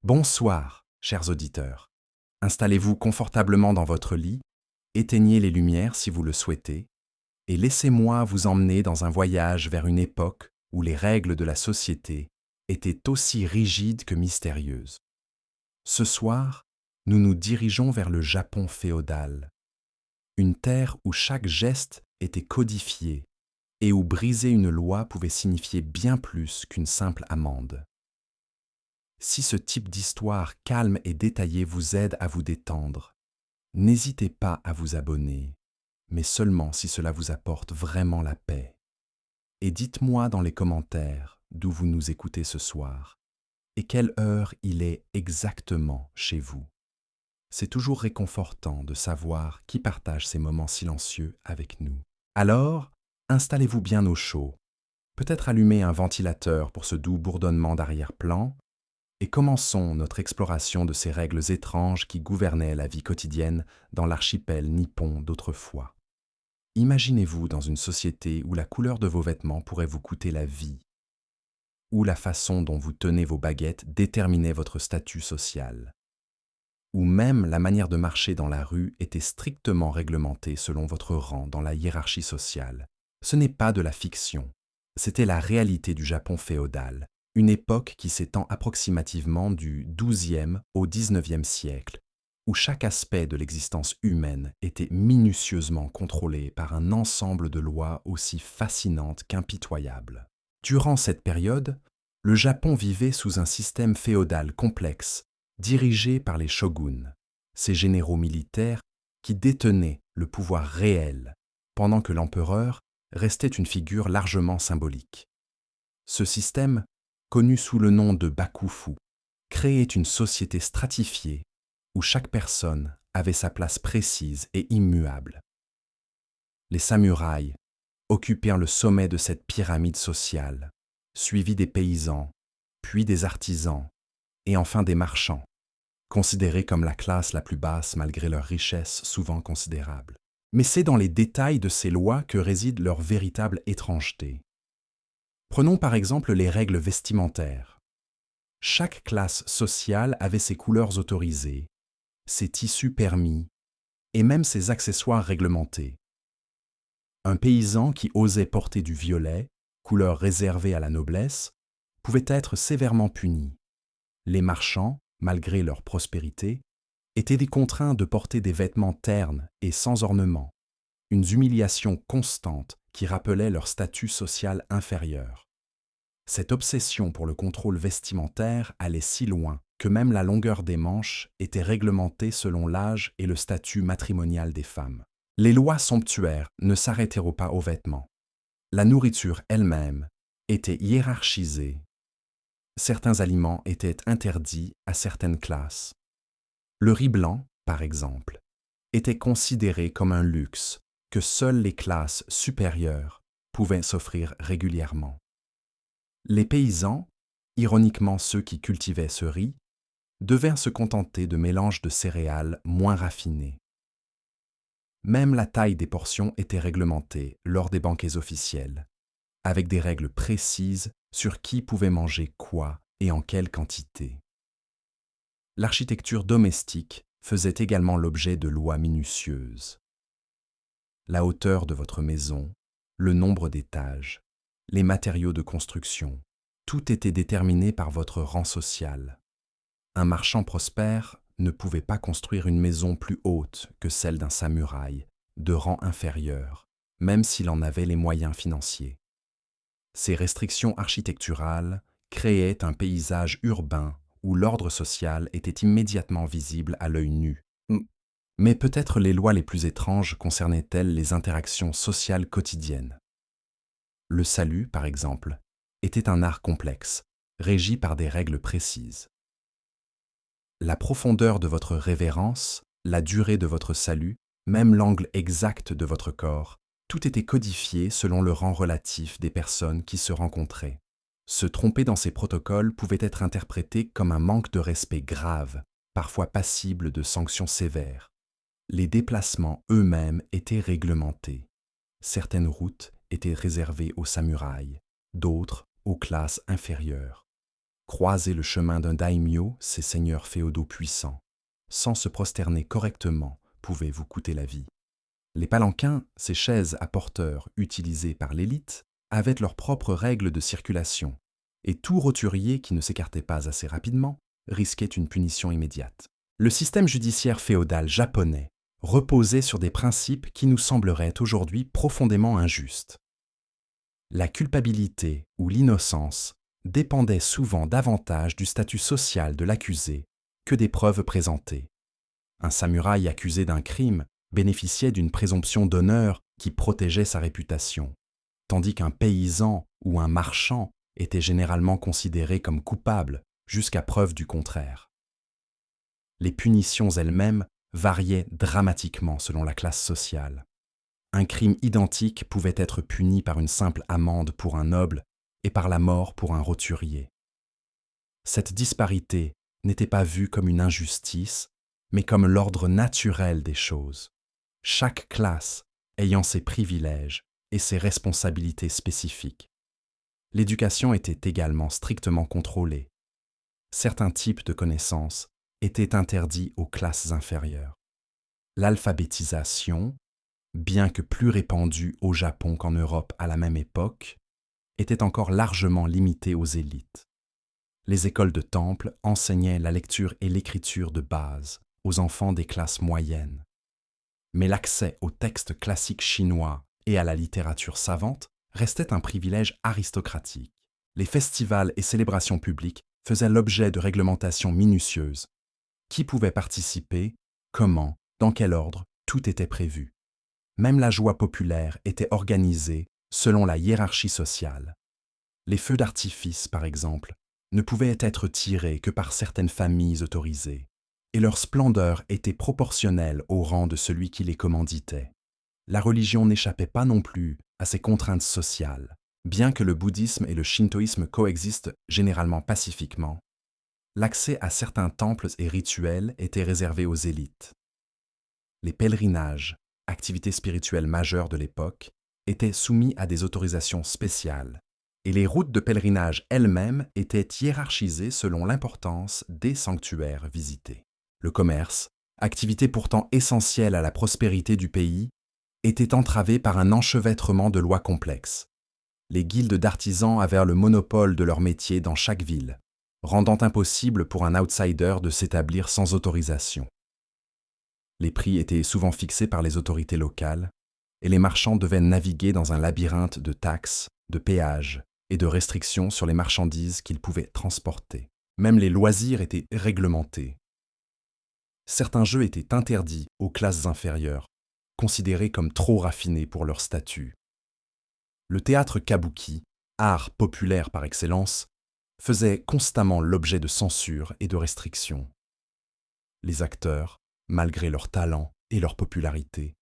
Bonsoir, chers auditeurs. Installez-vous confortablement dans votre lit, éteignez les lumières si vous le souhaitez, et laissez-moi vous emmener dans un voyage vers une époque où les règles de la société étaient aussi rigides que mystérieuses. Ce soir, nous nous dirigeons vers le Japon féodal, une terre où chaque geste était codifié et où briser une loi pouvait signifier bien plus qu'une simple amende. Si ce type d'histoire calme et détaillée vous aide à vous détendre, n'hésitez pas à vous abonner, mais seulement si cela vous apporte vraiment la paix. Et dites-moi dans les commentaires d'où vous nous écoutez ce soir et quelle heure il est exactement chez vous. C'est toujours réconfortant de savoir qui partage ces moments silencieux avec nous. Alors, installez-vous bien au chaud, peut-être allumez un ventilateur pour ce doux bourdonnement d'arrière-plan, et commençons notre exploration de ces règles étranges qui gouvernaient la vie quotidienne dans l'archipel nippon d'autrefois. Imaginez-vous dans une société où la couleur de vos vêtements pourrait vous coûter la vie, où la façon dont vous tenez vos baguettes déterminait votre statut social, où même la manière de marcher dans la rue était strictement réglementée selon votre rang dans la hiérarchie sociale. Ce n'est pas de la fiction, c'était la réalité du Japon féodal, une époque qui s'étend approximativement du XIIe au XIXe siècle, où chaque aspect de l'existence humaine était minutieusement contrôlé par un ensemble de lois aussi fascinantes qu'impitoyables. Durant cette période, le Japon vivait sous un système féodal complexe, dirigé par les shoguns, ces généraux militaires qui détenaient le pouvoir réel, pendant que l'empereur restait une figure largement symbolique. Ce système, connu sous le nom de bakufu, créait une société stratifiée où chaque personne avait sa place précise et immuable. Les samouraïs occupèrent le sommet de cette pyramide sociale, suivis des paysans, puis des artisans, et enfin des marchands, considérés comme la classe la plus basse malgré leur richesse souvent considérable. Mais c'est dans les détails de ces lois que réside leur véritable étrangeté. Prenons par exemple les règles vestimentaires. Chaque classe sociale avait ses couleurs autorisées, ses tissus permis et même ses accessoires réglementés. Un paysan qui osait porter du violet, couleur réservée à la noblesse, pouvait être sévèrement puni. Les marchands, malgré leur prospérité, étaient contraints de porter des vêtements ternes et sans ornement, une humiliation constante qui rappelait leur statut social inférieur. Cette obsession pour le contrôle vestimentaire allait si loin que même la longueur des manches était réglementée selon l'âge et le statut matrimonial des femmes. Les lois somptuaires ne s'arrêtèrent pas aux vêtements. La nourriture elle-même était hiérarchisée. Certains aliments étaient interdits à certaines classes. Le riz blanc, par exemple, était considéré comme un luxe que seules les classes supérieures pouvaient s'offrir régulièrement. Les paysans, ironiquement ceux qui cultivaient ce riz, devinrent se contenter de mélanges de céréales moins raffinés. Même la taille des portions était réglementée lors des banquets officiels, avec des règles précises sur qui pouvait manger quoi et en quelle quantité. L'architecture domestique faisait également l'objet de lois minutieuses. La hauteur de votre maison, le nombre d'étages, les matériaux de construction, tout était déterminé par votre rang social. Un marchand prospère ne pouvait pas construire une maison plus haute que celle d'un samouraï, de rang inférieur, même s'il en avait les moyens financiers. Ces restrictions architecturales créaient un paysage urbain où l'ordre social était immédiatement visible à l'œil nu. Mais peut-être les lois les plus étranges concernaient-elles les interactions sociales quotidiennes. Le salut, par exemple, était un art complexe, régi par des règles précises. La profondeur de votre révérence, la durée de votre salut, même l'angle exact de votre corps, tout était codifié selon le rang relatif des personnes qui se rencontraient. Se tromper dans ces protocoles pouvait être interprété comme un manque de respect grave, parfois passible de sanctions sévères. Les déplacements eux-mêmes étaient réglementés. Certaines routes étaient réservées aux samouraïs, d'autres aux classes inférieures. croiser le chemin d'un daimyo, ces seigneurs féodaux puissants, sans se prosterner correctement, pouvait vous coûter la vie. Les palanquins, ces chaises à porteurs utilisées par l'élite, avaient leurs propres règles de circulation, et tout roturier qui ne s'écartait pas assez rapidement risquait une punition immédiate. Le système judiciaire féodal japonais reposait sur des principes qui nous sembleraient aujourd'hui profondément injustes. La culpabilité ou l'innocence dépendait souvent davantage du statut social de l'accusé que des preuves présentées. Un samouraï accusé d'un crime bénéficiait d'une présomption d'honneur qui protégeait sa réputation, tandis qu'un paysan ou un marchand était généralement considéré comme coupable jusqu'à preuve du contraire. Les punitions elles-mêmes variaient dramatiquement selon la classe sociale. Un crime identique pouvait être puni par une simple amende pour un noble et par la mort pour un roturier. Cette disparité n'était pas vue comme une injustice, mais comme l'ordre naturel des choses, chaque classe ayant ses privilèges et ses responsabilités spécifiques. L'éducation était également strictement contrôlée. Certains types de connaissances étaient interdits aux classes inférieures. L'alphabétisation, bien que plus répandue au Japon qu'en Europe à la même époque, était encore largement limitée aux élites. Les écoles de temple enseignaient la lecture et l'écriture de base aux enfants des classes moyennes. Mais l'accès aux textes classiques chinois et à la littérature savante restait un privilège aristocratique. Les festivals et célébrations publiques faisaient l'objet de réglementations minutieuses. Qui pouvait participer, comment, dans quel ordre, tout était prévu. Même la joie populaire était organisée selon la hiérarchie sociale. Les feux d'artifice, par exemple, ne pouvaient être tirés que par certaines familles autorisées, et leur splendeur était proportionnelle au rang de celui qui les commanditait. La religion n'échappait pas non plus à ces contraintes sociales. Bien que le bouddhisme et le shintoïsme coexistent généralement pacifiquement, l'accès à certains temples et rituels était réservé aux élites. Les pèlerinages, activité spirituelle majeure de l'époque, étaient soumis à des autorisations spéciales, et les routes de pèlerinage elles-mêmes étaient hiérarchisées selon l'importance des sanctuaires visités. Le commerce, activité pourtant essentielle à la prospérité du pays, était entravé par un enchevêtrement de lois complexes. Les guildes d'artisans avaient le monopole de leur métier dans chaque ville, rendant impossible pour un outsider de s'établir sans autorisation. Les prix étaient souvent fixés par les autorités locales, et les marchands devaient naviguer dans un labyrinthe de taxes, de péages et de restrictions sur les marchandises qu'ils pouvaient transporter. Même les loisirs étaient réglementés. Certains jeux étaient interdits aux classes inférieures, considérés comme trop raffinés pour leur statut. Le théâtre kabuki, art populaire par excellence, faisait constamment l'objet de censure et de restrictions. Les acteurs, malgré leur talent et leur popularité,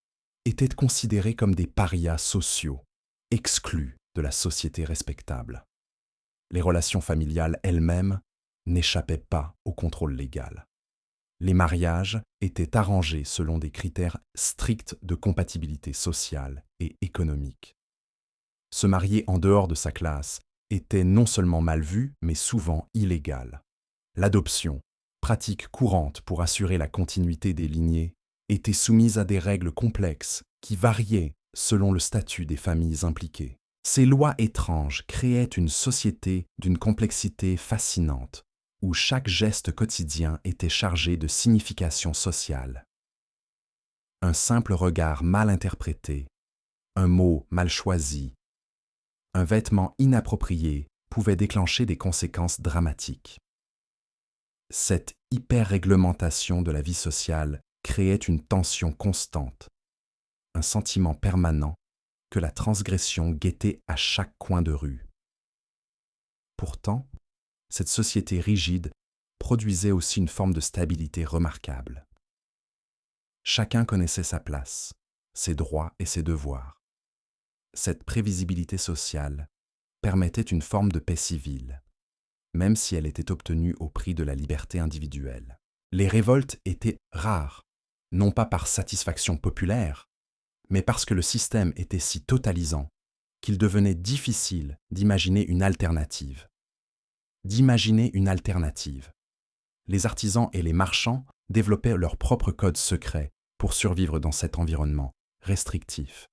étaient considérés comme des parias sociaux, exclus de la société respectable. Les relations familiales elles-mêmes n'échappaient pas au contrôle légal. Les mariages étaient arrangés selon des critères stricts de compatibilité sociale et économique. Se marier en dehors de sa classe était non seulement mal vu, mais souvent illégal. L'adoption, pratique courante pour assurer la continuité des lignées, était soumise à des règles complexes qui variaient selon le statut des familles impliquées. Ces lois étranges créaient une société d'une complexité fascinante, où chaque geste quotidien était chargé de signification sociale. Un simple regard mal interprété, un mot mal choisi, un vêtement inapproprié pouvait déclencher des conséquences dramatiques. Cette hyper-réglementation de la vie sociale créait une tension constante, un sentiment permanent que la transgression guettait à chaque coin de rue. Pourtant, cette société rigide produisait aussi une forme de stabilité remarquable. Chacun connaissait sa place, ses droits et ses devoirs. Cette prévisibilité sociale permettait une forme de paix civile, même si elle était obtenue au prix de la liberté individuelle. Les révoltes étaient rares, non pas par satisfaction populaire, mais parce que le système était si totalisant qu'il devenait difficile d'imaginer une alternative. d'imaginer une alternative. Les artisans et les marchands développaient leur propre code secret pour survivre dans cet environnement restrictif.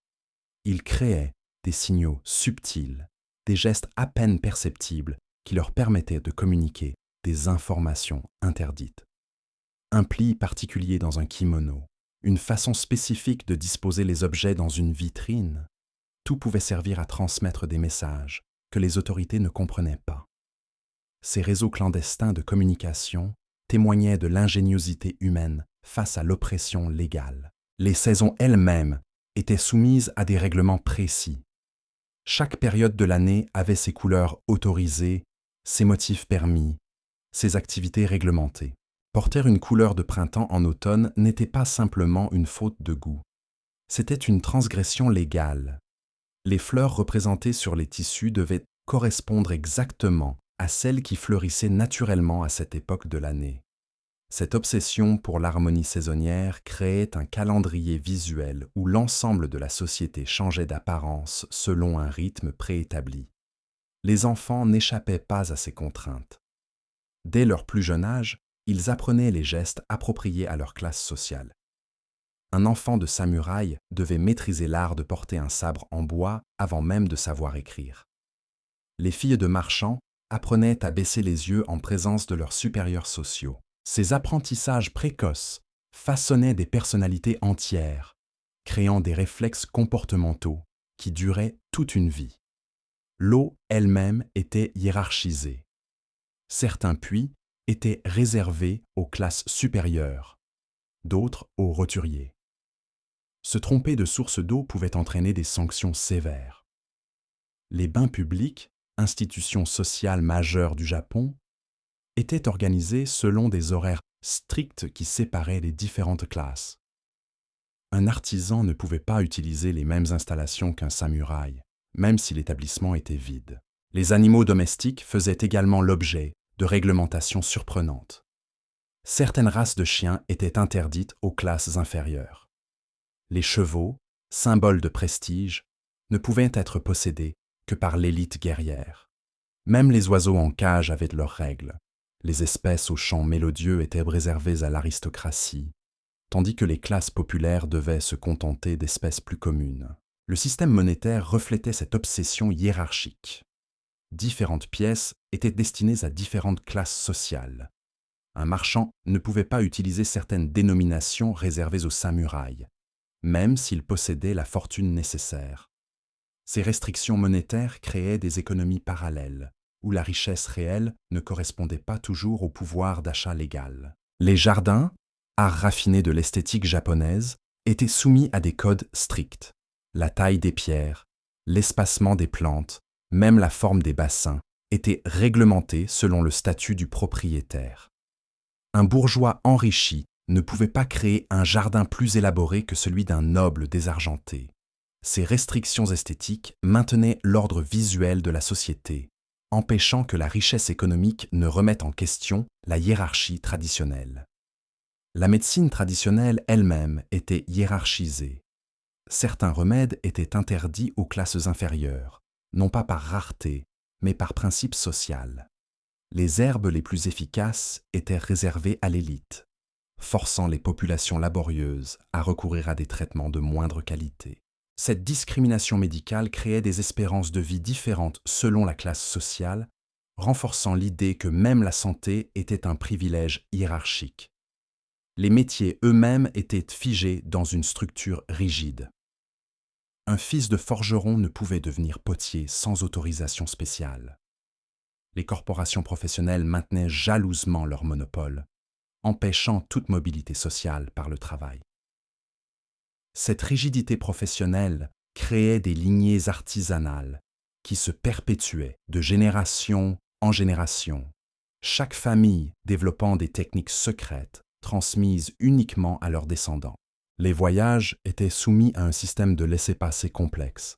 Ils créaient des signaux subtils, des gestes à peine perceptibles qui leur permettaient de communiquer des informations interdites. Un pli particulier dans un kimono, une façon spécifique de disposer les objets dans une vitrine, tout pouvait servir à transmettre des messages que les autorités ne comprenaient pas. Ces réseaux clandestins de communication témoignaient de l'ingéniosité humaine face à l'oppression légale. Les saisons elles-mêmes étaient soumises à des règlements précis. Chaque période de l'année avait ses couleurs autorisées, ses motifs permis, ses activités réglementées. Porter une couleur de printemps en automne n'était pas simplement une faute de goût. C'était une transgression légale. Les fleurs représentées sur les tissus devaient correspondre exactement à celles qui fleurissaient naturellement à cette époque de l'année. Cette obsession pour l'harmonie saisonnière créait un calendrier visuel où l'ensemble de la société changeait d'apparence selon un rythme préétabli. Les enfants n'échappaient pas à ces contraintes. Dès leur plus jeune âge, ils apprenaient les gestes appropriés à leur classe sociale. Un enfant de samouraï devait maîtriser l'art de porter un sabre en bois avant même de savoir écrire. Les filles de marchands apprenaient à baisser les yeux en présence de leurs supérieurs sociaux. Ces apprentissages précoces façonnaient des personnalités entières, créant des réflexes comportementaux qui duraient toute une vie. L'eau elle-même était hiérarchisée. Certains puits étaient réservés aux classes supérieures, d'autres aux roturiers. Se tromper de source d'eau pouvait entraîner des sanctions sévères. Les bains publics, institution sociale majeure du Japon, étaient organisés selon des horaires stricts qui séparaient les différentes classes. Un artisan ne pouvait pas utiliser les mêmes installations qu'un samouraï, même si l'établissement était vide. Les animaux domestiques faisaient également l'objet de réglementations surprenantes. Certaines races de chiens étaient interdites aux classes inférieures. Les chevaux, symboles de prestige, ne pouvaient être possédés que par l'élite guerrière. Même les oiseaux en cage avaient leurs règles. Les espèces aux chants mélodieux étaient réservées à l'aristocratie, tandis que les classes populaires devaient se contenter d'espèces plus communes. Le système monétaire reflétait cette obsession hiérarchique. Différentes pièces étaient destinées à différentes classes sociales. Un marchand ne pouvait pas utiliser certaines dénominations réservées aux samouraïs, même s'il possédait la fortune nécessaire. Ces restrictions monétaires créaient des économies parallèles, où la richesse réelle ne correspondait pas toujours au pouvoir d'achat légal. Les jardins, art raffiné de l'esthétique japonaise, étaient soumis à des codes stricts. La taille des pierres, l'espacement des plantes, même la forme des bassins, étaient réglementés selon le statut du propriétaire. Un bourgeois enrichi ne pouvait pas créer un jardin plus élaboré que celui d'un noble désargenté. Ces restrictions esthétiques maintenaient l'ordre visuel de la société, empêchant que la richesse économique ne remette en question la hiérarchie traditionnelle. La médecine traditionnelle elle-même était hiérarchisée. Certains remèdes étaient interdits aux classes inférieures, non pas par rareté, mais par principe social. Les herbes les plus efficaces étaient réservées à l'élite, forçant les populations laborieuses à recourir à des traitements de moindre qualité. Cette discrimination médicale créait des espérances de vie différentes selon la classe sociale, renforçant l'idée que même la santé était un privilège hiérarchique. Les métiers eux-mêmes étaient figés dans une structure rigide. Un fils de forgeron ne pouvait devenir potier sans autorisation spéciale. Les corporations professionnelles maintenaient jalousement leur monopole, empêchant toute mobilité sociale par le travail. Cette rigidité professionnelle créait des lignées artisanales qui se perpétuaient de génération en génération, chaque famille développant des techniques secrètes transmises uniquement à leurs descendants. Les voyages étaient soumis à un système de laissez-passer complexe.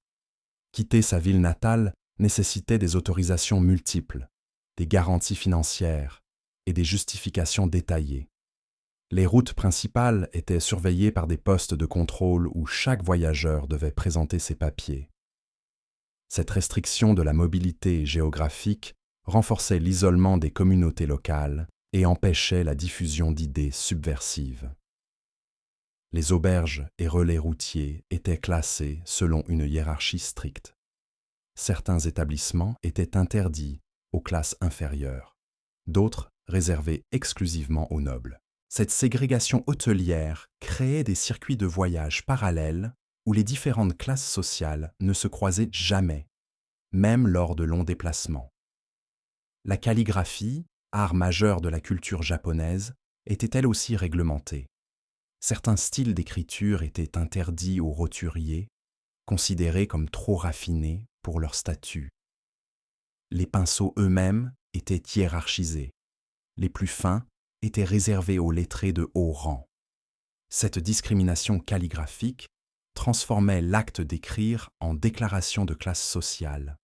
Quitter sa ville natale nécessitait des autorisations multiples, des garanties financières et des justifications détaillées. Les routes principales étaient surveillées par des postes de contrôle où chaque voyageur devait présenter ses papiers. Cette restriction de la mobilité géographique renforçaient l'isolement des communautés locales et empêchaient la diffusion d'idées subversives. Les auberges et relais routiers étaient classés selon une hiérarchie stricte. Certains établissements étaient interdits aux classes inférieures, d'autres réservés exclusivement aux nobles. Cette ségrégation hôtelière créait des circuits de voyage parallèles où les différentes classes sociales ne se croisaient jamais, même lors de longs déplacements. La calligraphie, art majeur de la culture japonaise, était elle aussi réglementée. Certains styles d'écriture étaient interdits aux roturiers, considérés comme trop raffinés pour leur statut. Les pinceaux eux-mêmes étaient hiérarchisés. Les plus fins étaient réservés aux lettrés de haut rang. Cette discrimination calligraphique transformait l'acte d'écrire en déclaration de classe sociale,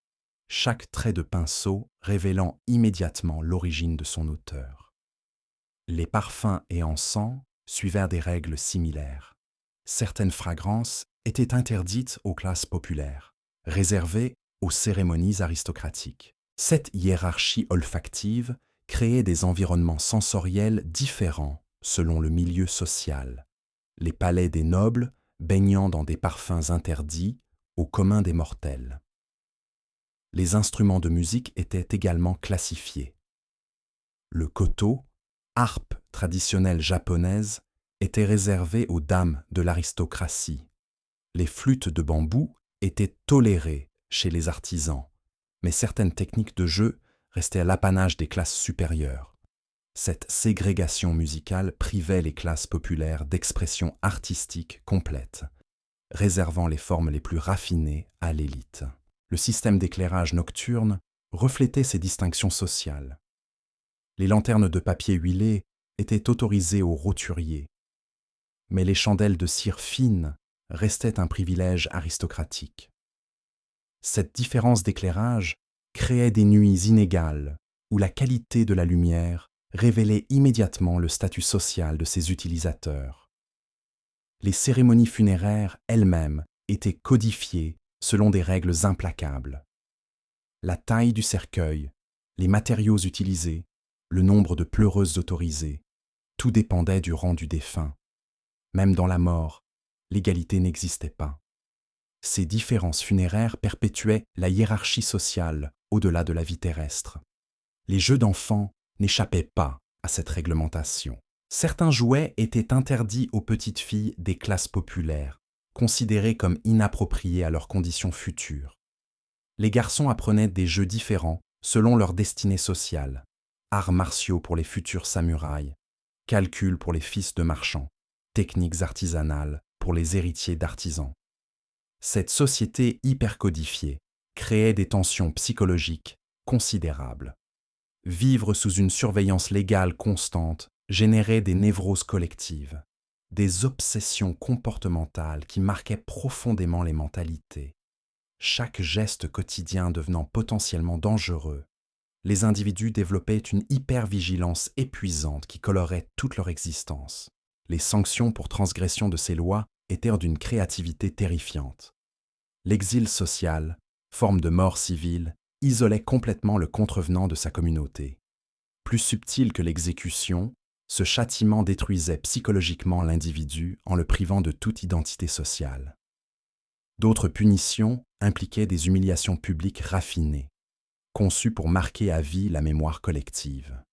chaque trait de pinceau révélant immédiatement l'origine de son auteur. Les parfums et encens suivaient des règles similaires. Certaines fragrances étaient interdites aux classes populaires, réservées aux cérémonies aristocratiques. Cette hiérarchie olfactive créait des environnements sensoriels différents selon le milieu social. Les palais des nobles baignant dans des parfums interdits au commun des mortels. Les instruments de musique étaient également classifiés. Le koto, harpe traditionnelle japonaise, était réservé aux dames de l'aristocratie. Les flûtes de bambou étaient tolérées chez les artisans, mais certaines techniques de jeu restaient à l'apanage des classes supérieures. Cette ségrégation musicale privait les classes populaires d'expression artistique complète, réservant les formes les plus raffinées à l'élite. Le système d'éclairage nocturne reflétait ces distinctions sociales. Les lanternes de papier huilé étaient autorisées aux roturiers, mais les chandelles de cire fine restaient un privilège aristocratique. Cette différence d'éclairage créait des nuits inégales où la qualité de la lumière révélait immédiatement le statut social de ses utilisateurs. Les cérémonies funéraires elles-mêmes étaient codifiées selon des règles implacables. La taille du cercueil, les matériaux utilisés, le nombre de pleureuses autorisées, tout dépendait du rang du défunt. Même dans la mort, l'égalité n'existait pas. Ces différences funéraires perpétuaient la hiérarchie sociale au-delà de la vie terrestre. Les jeux d'enfants n'échappaient pas à cette réglementation. Certains jouets étaient interdits aux petites filles des classes populaires, considérés comme inappropriés à leurs conditions futures. Les garçons apprenaient des jeux différents selon leur destinée sociale, arts martiaux pour les futurs samouraïs, calcul pour les fils de marchands, techniques artisanales pour les héritiers d'artisans. Cette société hypercodifiée créait des tensions psychologiques considérables. Vivre sous une surveillance légale constante générait des névroses collectives, des obsessions comportementales qui marquaient profondément les mentalités. Chaque geste quotidien devenant potentiellement dangereux, les individus développaient une hypervigilance épuisante qui colorait toute leur existence. Les sanctions pour transgression de ces lois étaient d'une créativité terrifiante. L'exil social, forme de mort civile, isolait complètement le contrevenant de sa communauté. Plus subtil que l'exécution, ce châtiment détruisait psychologiquement l'individu en le privant de toute identité sociale. D'autres punitions impliquaient des humiliations publiques raffinées, conçues pour marquer à vie la mémoire collective.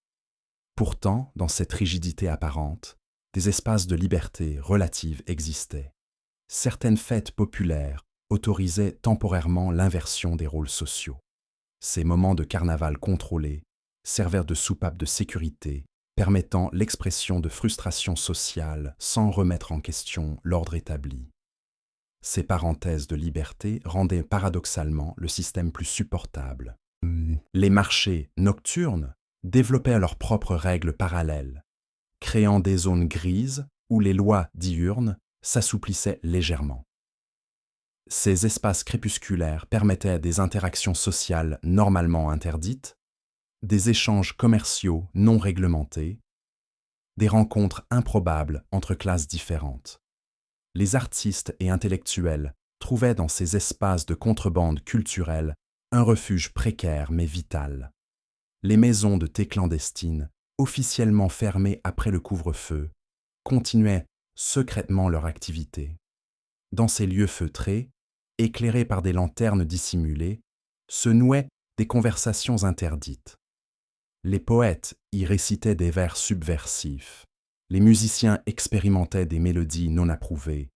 Pourtant, dans cette rigidité apparente, des espaces de liberté relative existaient. Certaines fêtes populaires autorisaient temporairement l'inversion des rôles sociaux. Ces moments de carnaval contrôlés servirent de soupape de sécurité, permettant l'expression de frustrations sociales sans remettre en question l'ordre établi. Ces parenthèses de liberté rendaient paradoxalement le système plus supportable. Les marchés nocturnes développaient leurs propres règles parallèles, créant des zones grises où les lois diurnes s'assouplissaient légèrement. Ces espaces crépusculaires permettaient des interactions sociales normalement interdites, des échanges commerciaux non réglementés, des rencontres improbables entre classes différentes. Les artistes et intellectuels trouvaient dans ces espaces de contrebande culturelle un refuge précaire mais vital. Les maisons de thé clandestines, officiellement fermées après le couvre-feu, continuaient secrètement leur activité. Dans ces lieux feutrés, éclairés par des lanternes dissimulées, se nouaient des conversations interdites. Les poètes y récitaient des vers subversifs, les musiciens expérimentaient des mélodies non approuvées,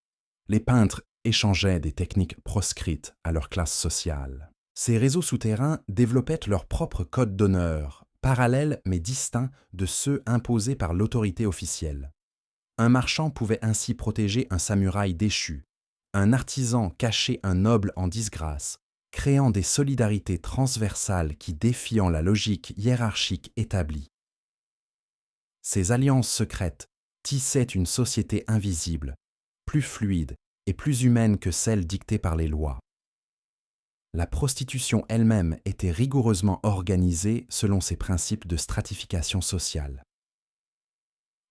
les peintres échangeaient des techniques proscrites à leur classe sociale. Ces réseaux souterrains développaient leur propre code d'honneur, parallèles mais distincts de ceux imposés par l'autorité officielle. Un marchand pouvait ainsi protéger un samouraï déchu, un artisan cacher un noble en disgrâce, créant des solidarités transversales qui défiant la logique hiérarchique établie. Ces alliances secrètes tissaient une société invisible, plus fluide et plus humaine que celle dictée par les lois. La prostitution elle-même était rigoureusement organisée selon ses principes de stratification sociale.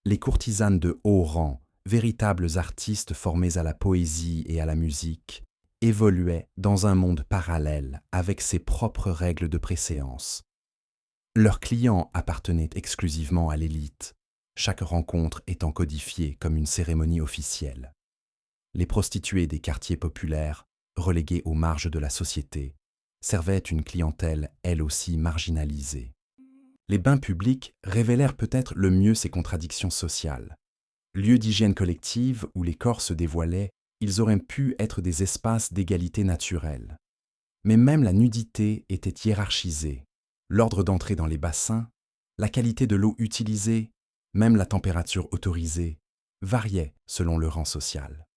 Les courtisanes de haut rang, véritables artistes formés à la poésie et à la musique, évoluaient dans un monde parallèle avec ses propres règles de préséance. Leurs clients appartenaient exclusivement à l'élite, chaque rencontre étant codifiée comme une cérémonie officielle. Les prostituées des quartiers populaires, reléguées aux marges de la société, servaient une clientèle elle aussi marginalisée. Les bains publics révélèrent peut-être le mieux ces contradictions sociales. Lieux d'hygiène collective où les corps se dévoilaient, ils auraient pu être des espaces d'égalité naturelle. Mais même la nudité était hiérarchisée. L'ordre d'entrée dans les bassins, la qualité de l'eau utilisée, même la température autorisée, variait selon le rang social.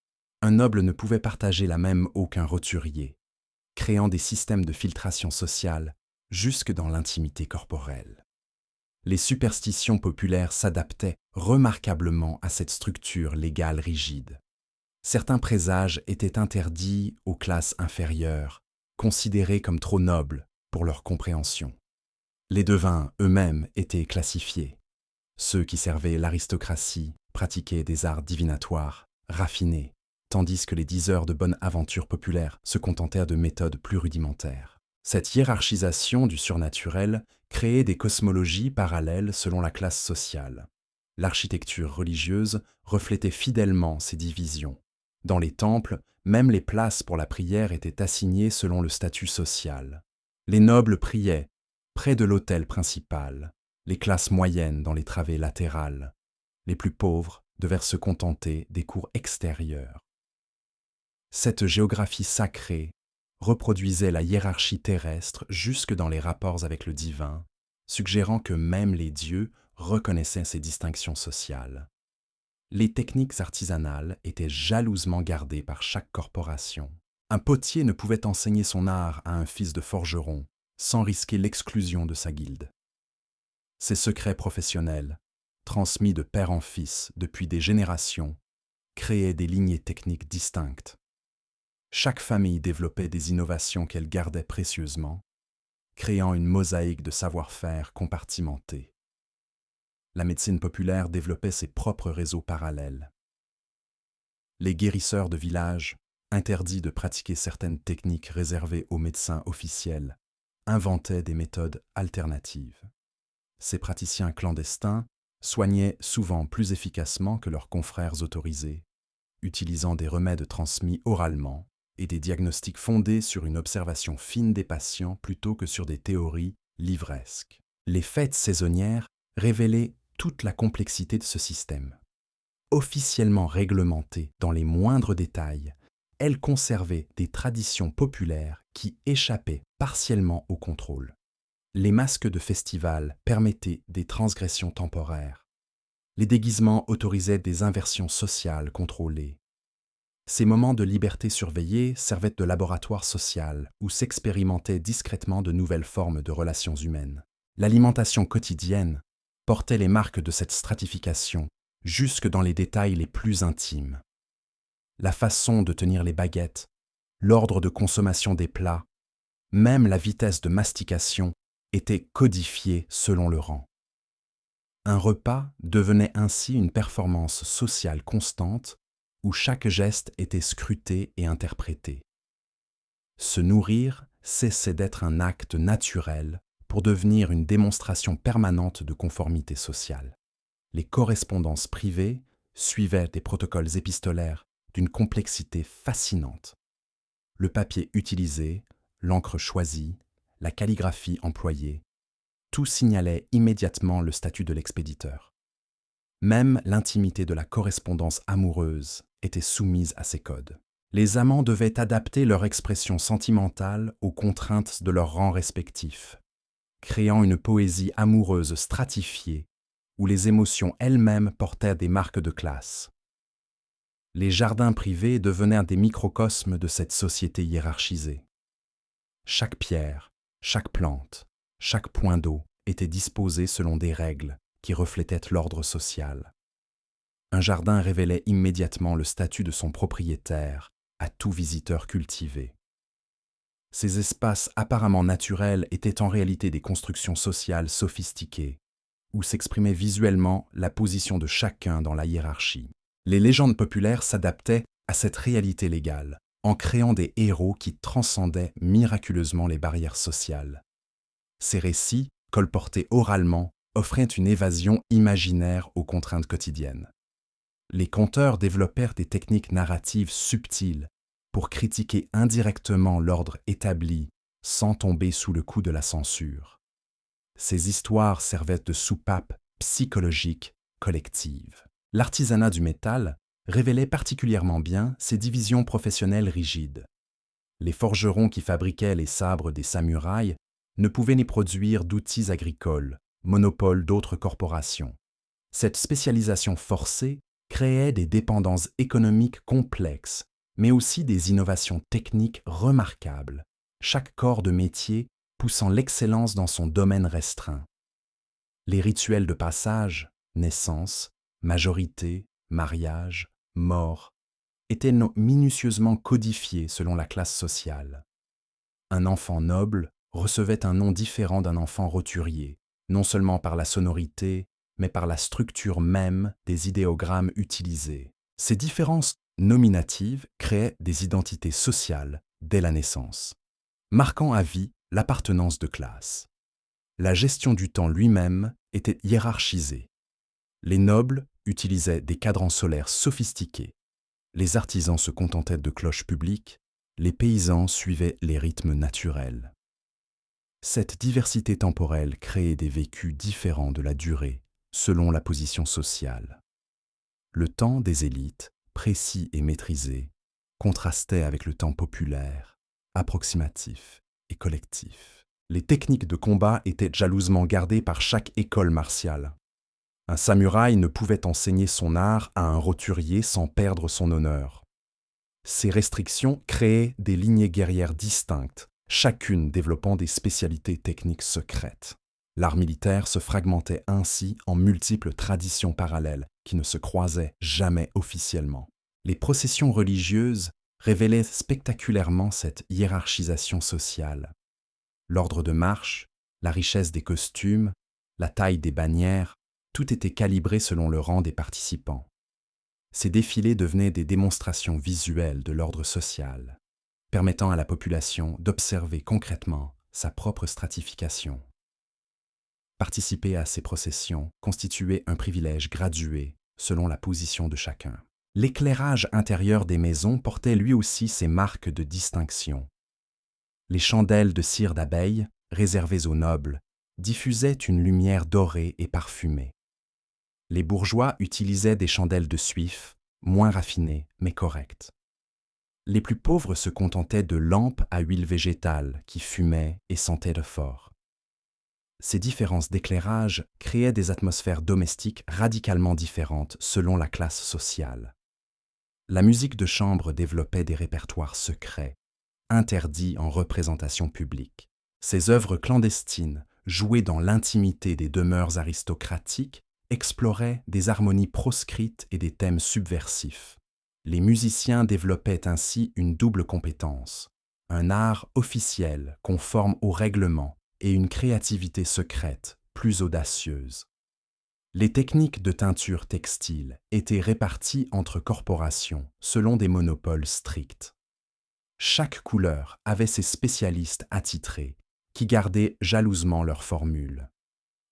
Un noble ne pouvait partager la même eau qu'un roturier, créant des systèmes de filtration sociale jusque dans l'intimité corporelle. Les superstitions populaires s'adaptaient remarquablement à cette structure légale rigide. Certains présages étaient interdits aux classes inférieures, considérés comme trop nobles pour leur compréhension. Les devins eux-mêmes étaient classifiés. Ceux qui servaient l'aristocratie pratiquaient des arts divinatoires, raffinés, tandis que les diseurs de bonne aventure populaire se contentèrent de méthodes plus rudimentaires. Cette hiérarchisation du surnaturel créait des cosmologies parallèles selon la classe sociale. L'architecture religieuse reflétait fidèlement ces divisions. Dans les temples, même les places pour la prière étaient assignées selon le statut social. Les nobles priaient près de l'autel principal, les classes moyennes dans les travées latérales. Les plus pauvres devaient se contenter des cours extérieurs. Cette géographie sacrée reproduisait la hiérarchie terrestre jusque dans les rapports avec le divin, suggérant que même les dieux reconnaissaient ces distinctions sociales. Les techniques artisanales étaient jalousement gardées par chaque corporation. Un potier ne pouvait enseigner son art à un fils de forgeron sans risquer l'exclusion de sa guilde. Ces secrets professionnels, transmis de père en fils depuis des générations, créaient des lignées techniques distinctes. Chaque famille développait des innovations qu'elle gardait précieusement, créant une mosaïque de savoir-faire compartimentés. La médecine populaire développait ses propres réseaux parallèles. Les guérisseurs de village, interdits de pratiquer certaines techniques réservées aux médecins officiels, inventaient des méthodes alternatives. Ces praticiens clandestins soignaient souvent plus efficacement que leurs confrères autorisés, utilisant des remèdes transmis oralement et des diagnostics fondés sur une observation fine des patients plutôt que sur des théories livresques. Les fêtes saisonnières révélaient toute la complexité de ce système. Officiellement réglementées dans les moindres détails, elles conservaient des traditions populaires qui échappaient partiellement au contrôle. Les masques de festival permettaient des transgressions temporaires. Les déguisements autorisaient des inversions sociales contrôlées. Ces moments de liberté surveillée servaient de laboratoire social où s'expérimentaient discrètement de nouvelles formes de relations humaines. L'alimentation quotidienne portait les marques de cette stratification jusque dans les détails les plus intimes. La façon de tenir les baguettes, l'ordre de consommation des plats, même la vitesse de mastication étaient codifiés selon le rang. Un repas devenait ainsi une performance sociale constante où chaque geste était scruté et interprété. Se nourrir cessait d'être un acte naturel pour devenir une démonstration permanente de conformité sociale. Les correspondances privées suivaient des protocoles épistolaires d'une complexité fascinante. Le papier utilisé, l'encre choisie, la calligraphie employée, tout signalait immédiatement le statut de l'expéditeur. Même l'intimité de la correspondance amoureuse était soumise à ces codes. Les amants devaient adapter leur expression sentimentale aux contraintes de leur rang respectif, créant une poésie amoureuse stratifiée où les émotions elles-mêmes portaient des marques de classe. Les jardins privés devenaient des microcosmes de cette société hiérarchisée. Chaque pierre, chaque plante, chaque point d'eau était disposé selon des règles qui reflétaient l'ordre social. Un jardin révélait immédiatement le statut de son propriétaire à tout visiteur cultivé. Ces espaces apparemment naturels étaient en réalité des constructions sociales sophistiquées, où s'exprimait visuellement la position de chacun dans la hiérarchie. Les légendes populaires s'adaptaient à cette réalité légale, en créant des héros qui transcendaient miraculeusement les barrières sociales. Ces récits, colportés oralement, offraient une évasion imaginaire aux contraintes quotidiennes. Les conteurs développèrent des techniques narratives subtiles pour critiquer indirectement l'ordre établi sans tomber sous le coup de la censure. Ces histoires servaient de soupape psychologique collective. L'artisanat du métal révélait particulièrement bien ces divisions professionnelles rigides. Les forgerons qui fabriquaient les sabres des samouraïs ne pouvaient ni produire d'outils agricoles, monopole d'autres corporations. Cette spécialisation forcée créait des dépendances économiques complexes, mais aussi des innovations techniques remarquables, chaque corps de métier poussant l'excellence dans son domaine restreint. Les rituels de passage, naissance, majorité, mariage, mort, étaient minutieusement codifiés selon la classe sociale. Un enfant noble recevait un nom différent d'un enfant roturier, non seulement par la sonorité, mais par la structure même des idéogrammes utilisés. Ces différences nominatives créaient des identités sociales dès la naissance, marquant à vie l'appartenance de classe. La gestion du temps lui-même était hiérarchisée. Les nobles utilisaient des cadrans solaires sophistiqués. Les artisans se contentaient de cloches publiques. Les paysans suivaient les rythmes naturels. Cette diversité temporelle créait des vécus différents de la durée, selon la position sociale. Le temps des élites, précis et maîtrisé, contrastait avec le temps populaire, approximatif et collectif. Les techniques de combat étaient jalousement gardées par chaque école martiale. Un samouraï ne pouvait enseigner son art à un roturier sans perdre son honneur. Ces restrictions créaient des lignées guerrières distinctes, chacune développant des spécialités techniques secrètes. L'art militaire se fragmentait ainsi en multiples traditions parallèles qui ne se croisaient jamais officiellement. Les processions religieuses révélaient spectaculairement cette hiérarchisation sociale. L'ordre de marche, la richesse des costumes, la taille des bannières, tout était calibré selon le rang des participants. Ces défilés devenaient des démonstrations visuelles de l'ordre social, permettant à la population d'observer concrètement sa propre stratification. Participer à ces processions constituait un privilège gradué selon la position de chacun. L'éclairage intérieur des maisons portait lui aussi ses marques de distinction. Les chandelles de cire d'abeille, réservées aux nobles, diffusaient une lumière dorée et parfumée. Les bourgeois utilisaient des chandelles de suif, moins raffinées mais correctes. Les plus pauvres se contentaient de lampes à huile végétale qui fumaient et sentaient le fort. Ces différences d'éclairage créaient des atmosphères domestiques radicalement différentes selon la classe sociale. La musique de chambre développait des répertoires secrets, interdits en représentation publique. Ces œuvres clandestines, jouées dans l'intimité des demeures aristocratiques, exploraient des harmonies proscrites et des thèmes subversifs. Les musiciens développaient ainsi une double compétence, un art officiel conforme aux règlements et une créativité secrète, plus audacieuse. Les techniques de teinture textile étaient réparties entre corporations selon des monopoles stricts. Chaque couleur avait ses spécialistes attitrés qui gardaient jalousement leur formule.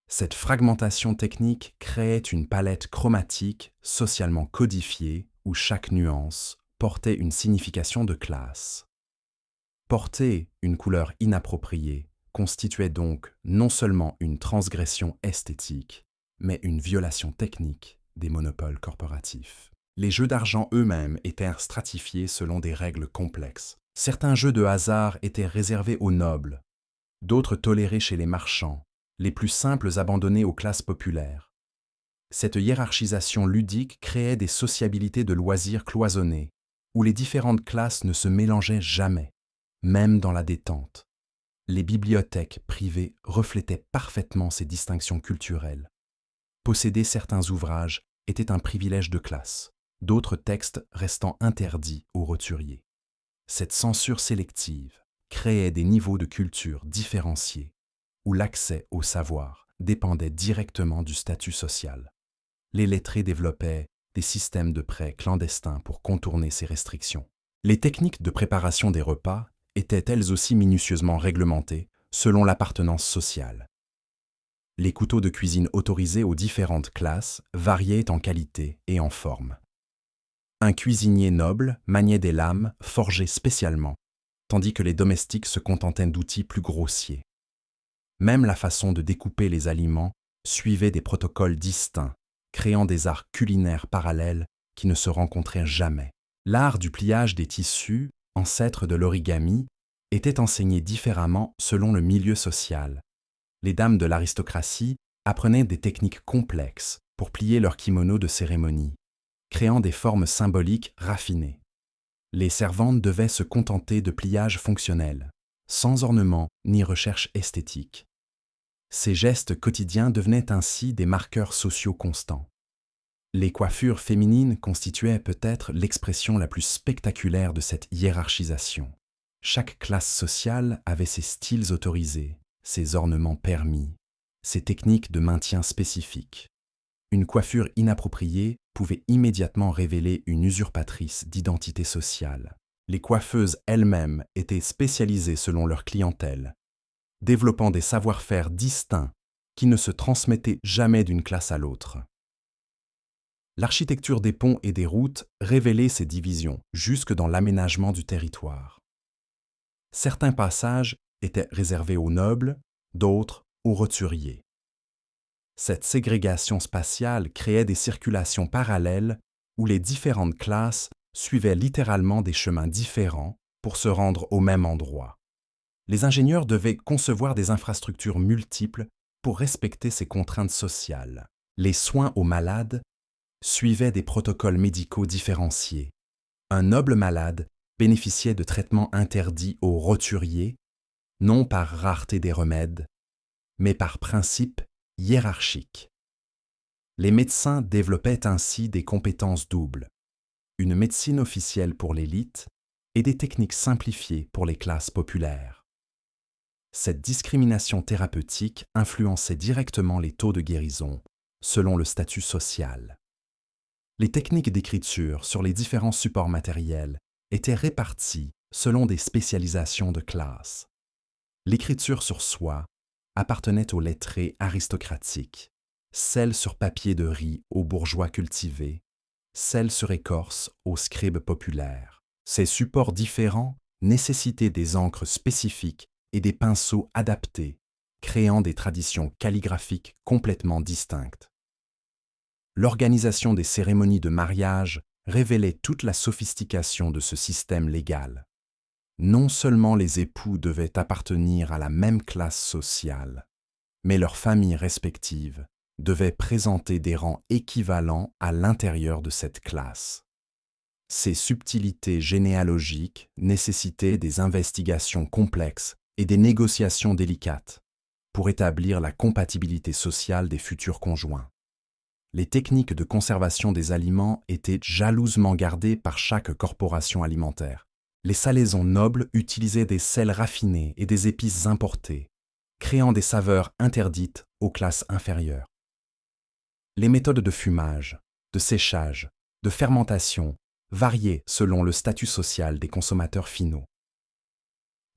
Cette fragmentation technique créait une palette chromatique socialement codifiée où chaque nuance portait une signification de classe. Porter une couleur inappropriée constituait donc non seulement une transgression esthétique, mais une violation technique des monopoles corporatifs. Les jeux d'argent eux-mêmes étaient stratifiés selon des règles complexes. Certains jeux de hasard étaient réservés aux nobles, d'autres tolérés chez les marchands, les plus simples abandonnés aux classes populaires. Cette hiérarchisation ludique créait des sociabilités de loisirs cloisonnées, où les différentes classes ne se mélangeaient jamais, même dans la détente. Les bibliothèques privées reflétaient parfaitement ces distinctions culturelles. Posséder certains ouvrages était un privilège de classe, d'autres textes restant interdits aux roturiers. Cette censure sélective créait des niveaux de culture différenciés, où l'accès au savoir dépendait directement du statut social. Les lettrés développaient des systèmes de prêts clandestins pour contourner ces restrictions. Les techniques de préparation des repas étaient elles aussi minutieusement réglementées selon l'appartenance sociale. Les couteaux de cuisine autorisés aux différentes classes variaient en qualité et en forme. Un cuisinier noble maniait des lames forgées spécialement, tandis que les domestiques se contentaient d'outils plus grossiers. Même la façon de découper les aliments suivait des protocoles distincts, créant des arts culinaires parallèles qui ne se rencontraient jamais. L'art du pliage des tissus, ancêtre de l'origami, était enseigné différemment selon le milieu social. Les dames de l'aristocratie apprenaient des techniques complexes pour plier leurs kimonos de cérémonie, créant des formes symboliques raffinées. Les servantes devaient se contenter de pliages fonctionnels, sans ornement ni recherche esthétique. Ces gestes quotidiens devenaient ainsi des marqueurs sociaux constants. Les coiffures féminines constituaient peut-être l'expression la plus spectaculaire de cette hiérarchisation. Chaque classe sociale avait ses styles autorisés, ses ornements permis, ses techniques de maintien spécifiques. Une coiffure inappropriée pouvait immédiatement révéler une usurpatrice d'identité sociale. Les coiffeuses elles-mêmes étaient spécialisées selon leur clientèle, développant des savoir-faire distincts qui ne se transmettaient jamais d'une classe à l'autre. L'architecture des ponts et des routes révélait ces divisions jusque dans l'aménagement du territoire. Certains passages étaient réservés aux nobles, d'autres aux roturiers. Cette ségrégation spatiale créait des circulations parallèles où les différentes classes suivaient littéralement des chemins différents pour se rendre au même endroit. Les ingénieurs devaient concevoir des infrastructures multiples pour respecter ces contraintes sociales. Les soins aux malades suivaient des protocoles médicaux différenciés. Un noble malade bénéficiait de traitements interdits aux roturiers, non par rareté des remèdes, mais par principe hiérarchique. Les médecins développaient ainsi des compétences doubles, une médecine officielle pour l'élite et des techniques simplifiées pour les classes populaires. Cette discrimination thérapeutique influençait directement les taux de guérison selon le statut social. Les techniques d'écriture sur les différents supports matériels étaient réparties selon des spécialisations de classe. L'écriture sur soie appartenait aux lettrés aristocratiques, celle sur papier de riz aux bourgeois cultivés, celle sur écorce aux scribes populaires. Ces supports différents nécessitaient des encres spécifiques et des pinceaux adaptés, créant des traditions calligraphiques complètement distinctes. L'organisation des cérémonies de mariage révélait toute la sophistication de ce système légal. Non seulement les époux devaient appartenir à la même classe sociale, mais leurs familles respectives devaient présenter des rangs équivalents à l'intérieur de cette classe. Ces subtilités généalogiques nécessitaient des investigations complexes et des négociations délicates pour établir la compatibilité sociale des futurs conjoints. Les techniques de conservation des aliments étaient jalousement gardées par chaque corporation alimentaire. Les salaisons nobles utilisaient des sels raffinés et des épices importées, créant des saveurs interdites aux classes inférieures. Les méthodes de fumage, de séchage, de fermentation variaient selon le statut social des consommateurs finaux.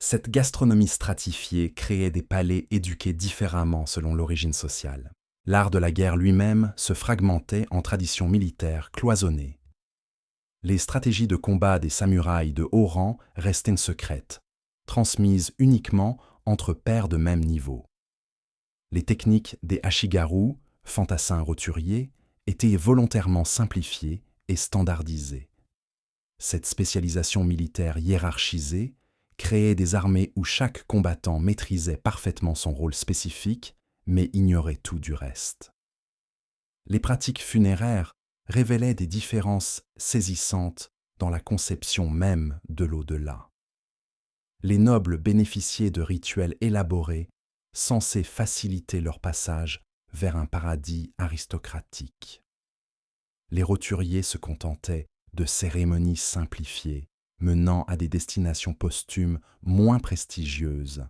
Cette gastronomie stratifiée créait des palais éduqués différemment selon l'origine sociale. L'art de la guerre lui-même se fragmentait en traditions militaires cloisonnées. Les stratégies de combat des samouraïs de haut rang restaient secrètes, transmises uniquement entre pairs de même niveau. Les techniques des ashigaru, fantassins roturiers, étaient volontairement simplifiées et standardisées. Cette spécialisation militaire hiérarchisée créait des armées où chaque combattant maîtrisait parfaitement son rôle spécifique, mais ignorait tout du reste. Les pratiques funéraires révélaient des différences saisissantes dans la conception même de l'au-delà. Les nobles bénéficiaient de rituels élaborés censés faciliter leur passage vers un paradis aristocratique. Les roturiers se contentaient de cérémonies simplifiées, menant à des destinations posthumes moins prestigieuses.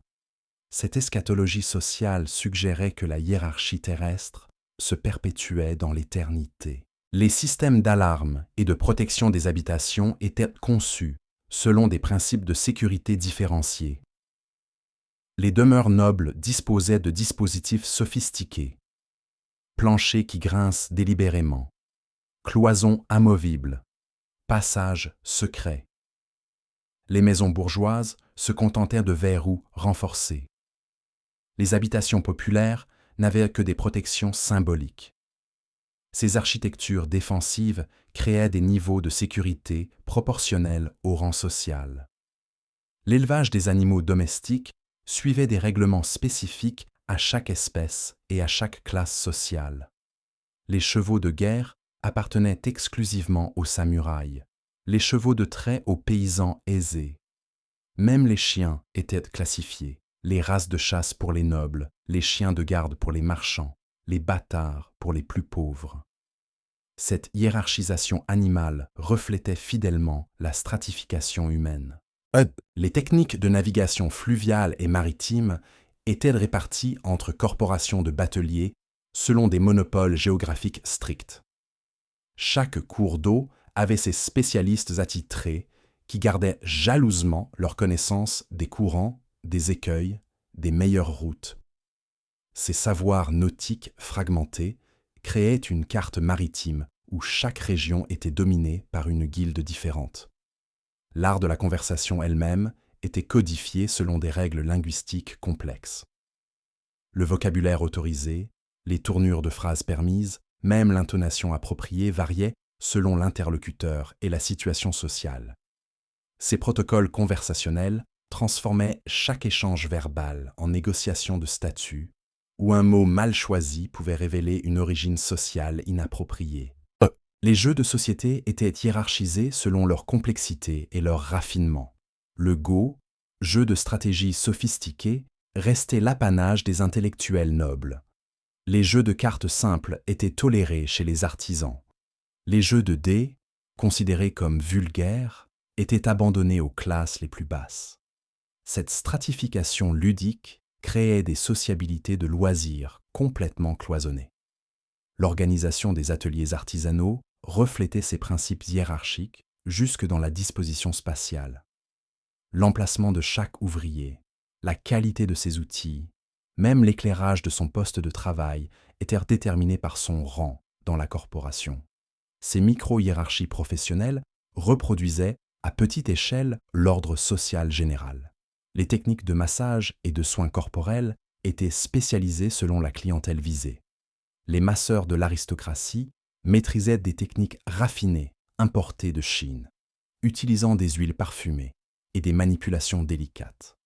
Cette eschatologie sociale suggérait que la hiérarchie terrestre se perpétuait dans l'éternité. Les systèmes d'alarme et de protection des habitations étaient conçus selon des principes de sécurité différenciés. Les demeures nobles disposaient de dispositifs sophistiqués, planchers qui grincent délibérément, cloisons amovibles, passages secrets. Les maisons bourgeoises se contentaient de verrous renforcés. Les habitations populaires n'avaient que des protections symboliques. Ces architectures défensives créaient des niveaux de sécurité proportionnels au rang social. L'élevage des animaux domestiques suivait des règlements spécifiques à chaque espèce et à chaque classe sociale. Les chevaux de guerre appartenaient exclusivement aux samouraïs, les chevaux de trait aux paysans aisés. Même les chiens étaient classifiés, les races de chasse pour les nobles, les chiens de garde pour les marchands, les bâtards pour les plus pauvres. Cette hiérarchisation animale reflétait fidèlement la stratification humaine. Les techniques de navigation fluviale et maritime étaient réparties entre corporations de bateliers selon des monopoles géographiques stricts. Chaque cours d'eau avait ses spécialistes attitrés qui gardaient jalousement leur connaissance des courants, des écueils, des meilleures routes. Ces savoirs nautiques fragmentés créaient une carte maritime où chaque région était dominée par une guilde différente. L'art de la conversation elle-même était codifié selon des règles linguistiques complexes. Le vocabulaire autorisé, les tournures de phrases permises, même l'intonation appropriée variaient selon l'interlocuteur et la situation sociale. Ces protocoles conversationnels transformaient chaque échange verbal en négociation de statut, où un mot mal choisi pouvait révéler une origine sociale inappropriée. Les jeux de société étaient hiérarchisés selon leur complexité et leur raffinement. Le Go, jeu de stratégie sophistiqué, restait l'apanage des intellectuels nobles. Les jeux de cartes simples étaient tolérés chez les artisans. Les jeux de dés, considérés comme vulgaires, étaient abandonnés aux classes les plus basses. Cette stratification ludique créait des sociabilités de loisirs complètement cloisonnées. L'organisation des ateliers artisanaux reflétait ces principes hiérarchiques jusque dans la disposition spatiale. L'emplacement de chaque ouvrier, la qualité de ses outils, même l'éclairage de son poste de travail étaient déterminés par son rang dans la corporation. Ces micro-hiérarchies professionnelles reproduisaient à petite échelle l'ordre social général. Les techniques de massage et de soins corporels étaient spécialisées selon la clientèle visée. Les masseurs de l'aristocratie maîtrisaient des techniques raffinées importées de Chine, utilisant des huiles parfumées et des manipulations délicates.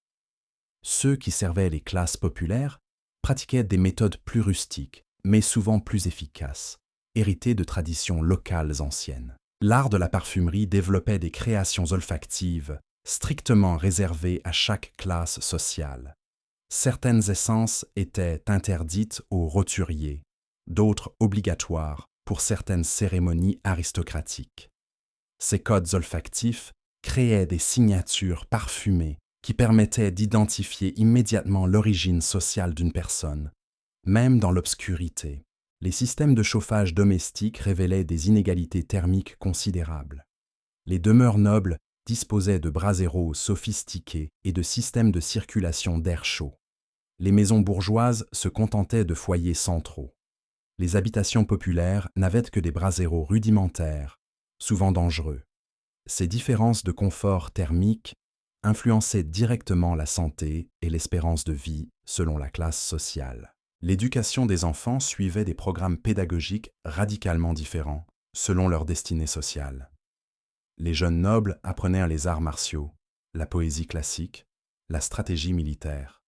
Ceux qui servaient les classes populaires pratiquaient des méthodes plus rustiques, mais souvent plus efficaces, héritées de traditions locales anciennes. L'art de la parfumerie développait des créations olfactives strictement réservées à chaque classe sociale. Certaines essences étaient interdites aux roturiers, d'autres obligatoires pour certaines cérémonies aristocratiques. Ces codes olfactifs créaient des signatures parfumées qui permettaient d'identifier immédiatement l'origine sociale d'une personne, même dans l'obscurité. Les systèmes de chauffage domestique révélaient des inégalités thermiques considérables. Les demeures nobles disposaient de braseros sophistiqués et de systèmes de circulation d'air chaud. Les maisons bourgeoises se contentaient de foyers centraux. Les habitations populaires n'avaient que des braseros rudimentaires, souvent dangereux. Ces différences de confort thermique influençaient directement la santé et l'espérance de vie selon la classe sociale. L'éducation des enfants suivait des programmes pédagogiques radicalement différents selon leur destinée sociale. Les jeunes nobles apprenaient les arts martiaux, la poésie classique, la stratégie militaire.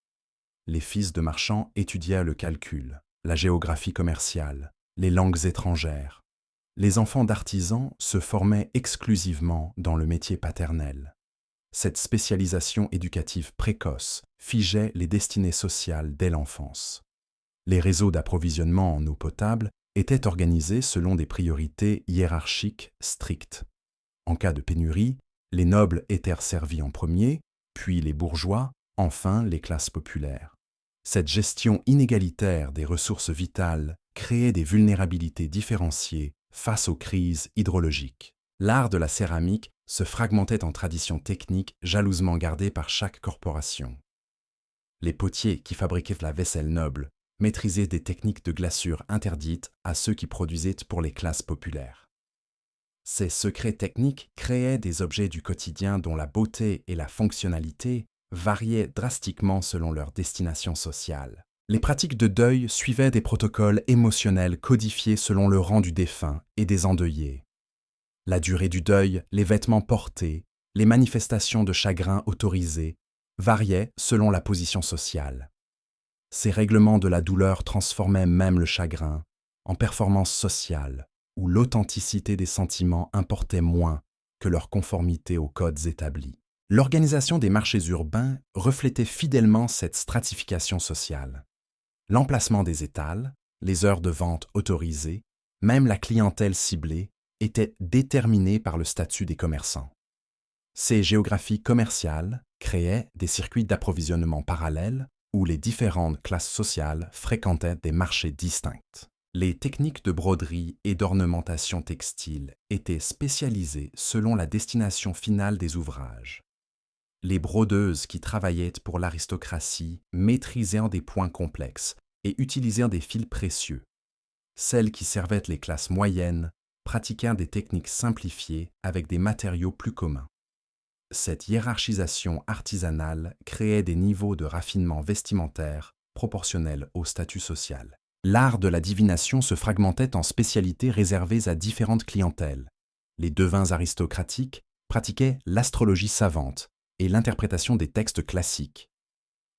Les fils de marchands étudiaient le calcul, la géographie commerciale, les langues étrangères. Les enfants d'artisans se formaient exclusivement dans le métier paternel. Cette spécialisation éducative précoce figeait les destinées sociales dès l'enfance. Les réseaux d'approvisionnement en eau potable étaient organisés selon des priorités hiérarchiques strictes. En cas de pénurie, les nobles étaient servis en premier, puis les bourgeois, enfin les classes populaires. Cette gestion inégalitaire des ressources vitales créait des vulnérabilités différenciées face aux crises hydrologiques. L'art de la céramique se fragmentait en traditions techniques jalousement gardées par chaque corporation. Les potiers qui fabriquaient la vaisselle noble maîtrisaient des techniques de glaçure interdites à ceux qui produisaient pour les classes populaires. Ces secrets techniques créaient des objets du quotidien dont la beauté et la fonctionnalité variaient drastiquement selon leur destination sociale. Les pratiques de deuil suivaient des protocoles émotionnels codifiés selon le rang du défunt et des endeuillés. La durée du deuil, les vêtements portés, les manifestations de chagrin autorisées variaient selon la position sociale. Ces règlements de la douleur transformaient même le chagrin en performance sociale, où l'authenticité des sentiments importait moins que leur conformité aux codes établis. L'organisation des marchés urbains reflétait fidèlement cette stratification sociale. L'emplacement des étals, les heures de vente autorisées, même la clientèle ciblée, étaient déterminés par le statut des commerçants. Ces géographies commerciales créaient des circuits d'approvisionnement parallèles où les différentes classes sociales fréquentaient des marchés distincts. Les techniques de broderie et d'ornementation textile étaient spécialisées selon la destination finale des ouvrages. Les brodeuses qui travaillaient pour l'aristocratie maîtrisaient des points complexes et utilisaient des fils précieux. Celles qui servaient les classes moyennes pratiquaient des techniques simplifiées avec des matériaux plus communs. Cette hiérarchisation artisanale créait des niveaux de raffinement vestimentaire proportionnels au statut social. L'art de la divination se fragmentait en spécialités réservées à différentes clientèles. Les devins aristocratiques pratiquaient l'astrologie savante et l'interprétation des textes classiques.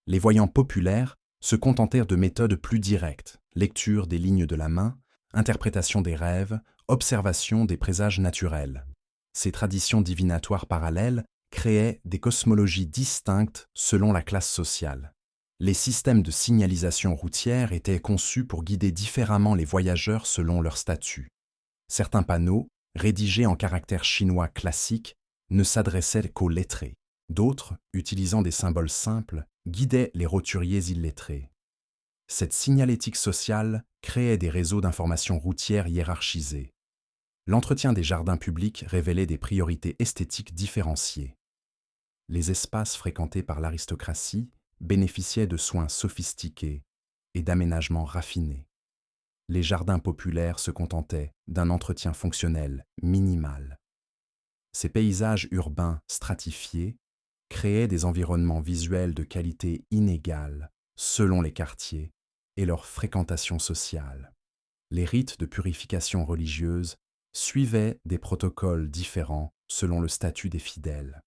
Les voyants populaires se contentèrent de méthodes plus directes, lecture des lignes de la main, interprétation des rêves, observation des présages naturels. Ces traditions divinatoires parallèles créaient des cosmologies distinctes selon la classe sociale. Les systèmes de signalisation routière étaient conçus pour guider différemment les voyageurs selon leur statut. Certains panneaux, rédigés en caractères chinois classiques, ne s'adressaient qu'aux lettrés. D'autres, utilisant des symboles simples, guidaient les roturiers illettrés. Cette signalétique sociale créait des réseaux d'information routière hiérarchisés. L'entretien des jardins publics révélait des priorités esthétiques différenciées. Les espaces fréquentés par l'aristocratie bénéficiaient de soins sophistiqués et d'aménagements raffinés. Les jardins populaires se contentaient d'un entretien fonctionnel minimal. Ces paysages urbains stratifiés créaient des environnements visuels de qualité inégale selon les quartiers et leur fréquentation sociale. Les rites de purification religieuse suivaient des protocoles différents selon le statut des fidèles.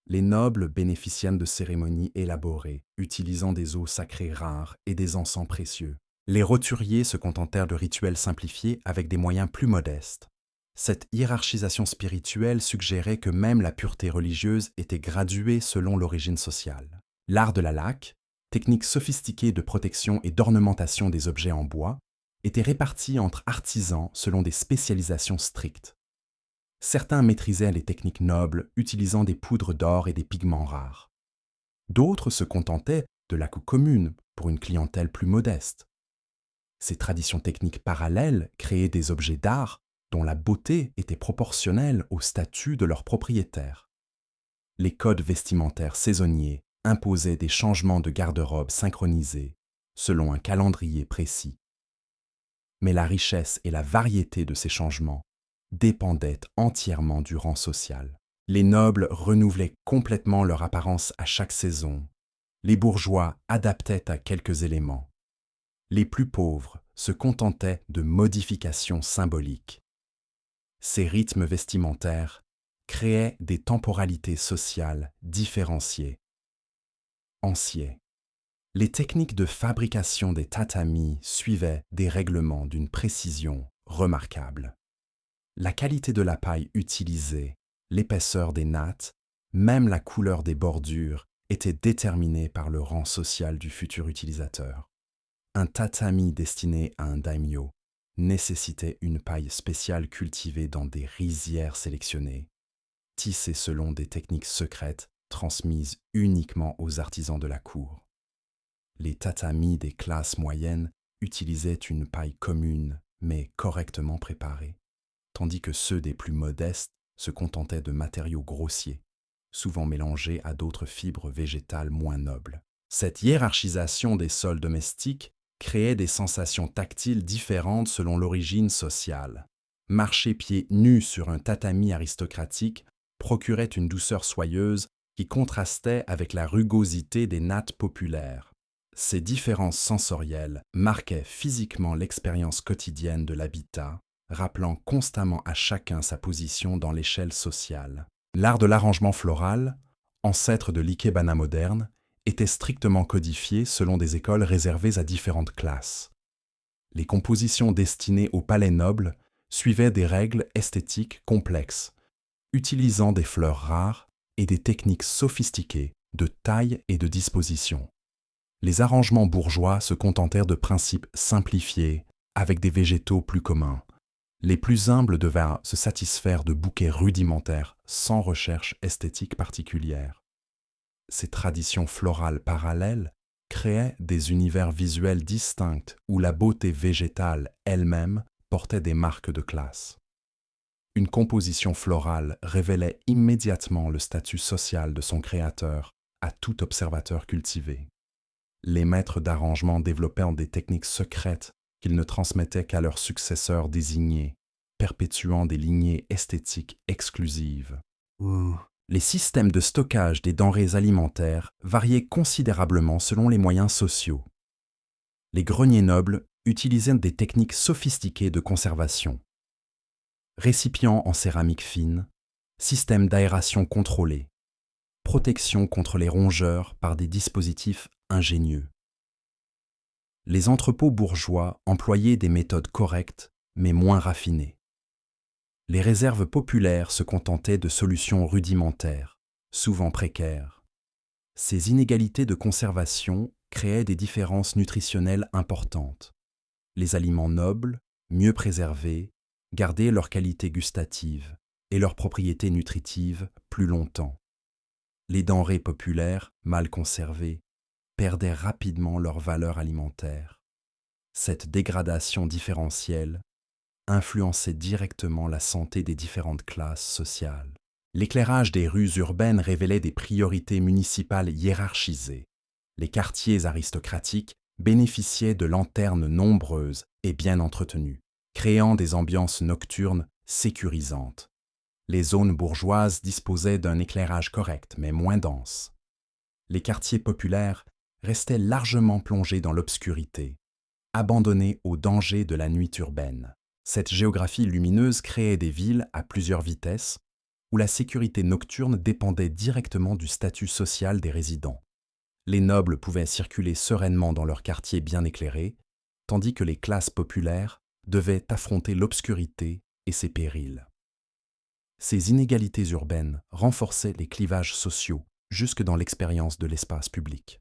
Les nobles bénéficiaient de cérémonies élaborées, utilisant des eaux sacrées rares et des encens précieux. Les roturiers se contentèrent de rituels simplifiés avec des moyens plus modestes. Cette hiérarchisation spirituelle suggérait que même la pureté religieuse était graduée selon l'origine sociale. L'art de la laque, technique sophistiquée de protection et d'ornementation des objets en bois, était réparti entre artisans selon des spécialisations strictes. Certains maîtrisaient les techniques nobles, utilisant des poudres d'or et des pigments rares. D'autres se contentaient de la coupe commune pour une clientèle plus modeste. Ces traditions techniques parallèles créaient des objets d'art dont la beauté était proportionnelle au statut de leur propriétaire. Les codes vestimentaires saisonniers imposaient des changements de garde-robe synchronisés selon un calendrier précis. Mais la richesse et la variété de ces changements dépendaient entièrement du rang social. Les nobles renouvelaient complètement leur apparence à chaque saison. Les bourgeois adaptaient à quelques éléments. Les plus pauvres se contentaient de modifications symboliques. Ces rythmes vestimentaires créaient des temporalités sociales différenciées. Anciens. Les techniques de fabrication des tatamis suivaient des règlements d'une précision remarquable. La qualité de la paille utilisée, l'épaisseur des nattes, même la couleur des bordures étaient déterminées par le rang social du futur utilisateur. Un tatami destiné à un daimyo nécessitait une paille spéciale cultivée dans des rizières sélectionnées, tissée selon des techniques secrètes transmises uniquement aux artisans de la cour. Les tatamis des classes moyennes utilisaient une paille commune mais correctement préparée, tandis que ceux des plus modestes se contentaient de matériaux grossiers, souvent mélangés à d'autres fibres végétales moins nobles. Cette hiérarchisation des sols domestiques créait des sensations tactiles différentes selon l'origine sociale. Marcher pieds nus sur un tatami aristocratique procurait une douceur soyeuse qui contrastait avec la rugosité des nattes populaires. Ces différences sensorielles marquaient physiquement l'expérience quotidienne de l'habitat, rappelant constamment à chacun sa position dans l'échelle sociale. L'art de l'arrangement floral, ancêtre de l'ikebana moderne, était strictement codifié selon des écoles réservées à différentes classes. Les compositions destinées au palais noble suivaient des règles esthétiques complexes, utilisant des fleurs rares et des techniques sophistiquées de taille et de disposition. Les arrangements bourgeois se contentèrent de principes simplifiés, avec des végétaux plus communs. Les plus humbles devaient se satisfaire de bouquets rudimentaires, sans recherche esthétique particulière. Ces traditions florales parallèles créaient des univers visuels distincts où la beauté végétale elle-même portait des marques de classe. Une composition florale révélait immédiatement le statut social de son créateur à tout observateur cultivé. Les maîtres d'arrangement développèrent des techniques secrètes qu'ils ne transmettaient qu'à leurs successeurs désignés, perpétuant des lignées esthétiques exclusives. Les systèmes de stockage des denrées alimentaires variaient considérablement selon les moyens sociaux. Les greniers nobles utilisaient des techniques sophistiquées de conservation. Récipients en céramique fine, système d'aération contrôlé, protection contre les rongeurs par des dispositifs ingénieux. Les entrepôts bourgeois employaient des méthodes correctes mais moins raffinées. Les réserves populaires se contentaient de solutions rudimentaires, souvent précaires. Ces inégalités de conservation créaient des différences nutritionnelles importantes. Les aliments nobles, mieux préservés, gardaient leur qualité gustative et leurs propriétés nutritives plus longtemps. Les denrées populaires, mal conservées, perdaient rapidement leur valeur alimentaire. Cette dégradation différentielle influençait directement la santé des différentes classes sociales. L'éclairage des rues urbaines révélait des priorités municipales hiérarchisées. Les quartiers aristocratiques bénéficiaient de lanternes nombreuses et bien entretenues, créant des ambiances nocturnes sécurisantes. Les zones bourgeoises disposaient d'un éclairage correct mais moins dense. Les quartiers populaires restaient largement plongés dans l'obscurité, abandonnés aux dangers de la nuit urbaine. Cette géographie lumineuse créait des villes à plusieurs vitesses, où la sécurité nocturne dépendait directement du statut social des résidents. Les nobles pouvaient circuler sereinement dans leurs quartiers bien éclairés, tandis que les classes populaires devaient affronter l'obscurité et ses périls. Ces inégalités urbaines renforçaient les clivages sociaux jusque dans l'expérience de l'espace public.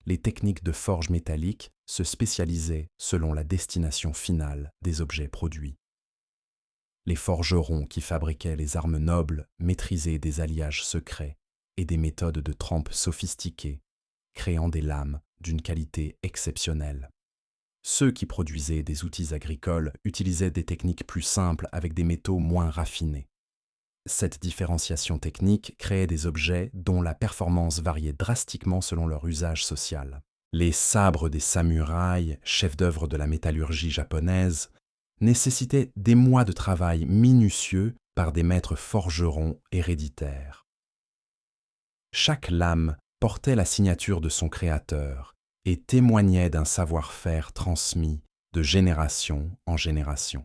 Les techniques de forge métallique se spécialisaient selon la destination finale des objets produits. Les forgerons qui fabriquaient les armes nobles maîtrisaient des alliages secrets et des méthodes de trempe sophistiquées, créant des lames d'une qualité exceptionnelle. Ceux qui produisaient des outils agricoles utilisaient des techniques plus simples avec des métaux moins raffinés. Cette différenciation technique créait des objets dont la performance variait drastiquement selon leur usage social. Les sabres des samouraïs, chefs-d'œuvre de la métallurgie japonaise, nécessitaient des mois de travail minutieux par des maîtres forgerons héréditaires. Chaque lame portait la signature de son créateur et témoignait d'un savoir-faire transmis de génération en génération.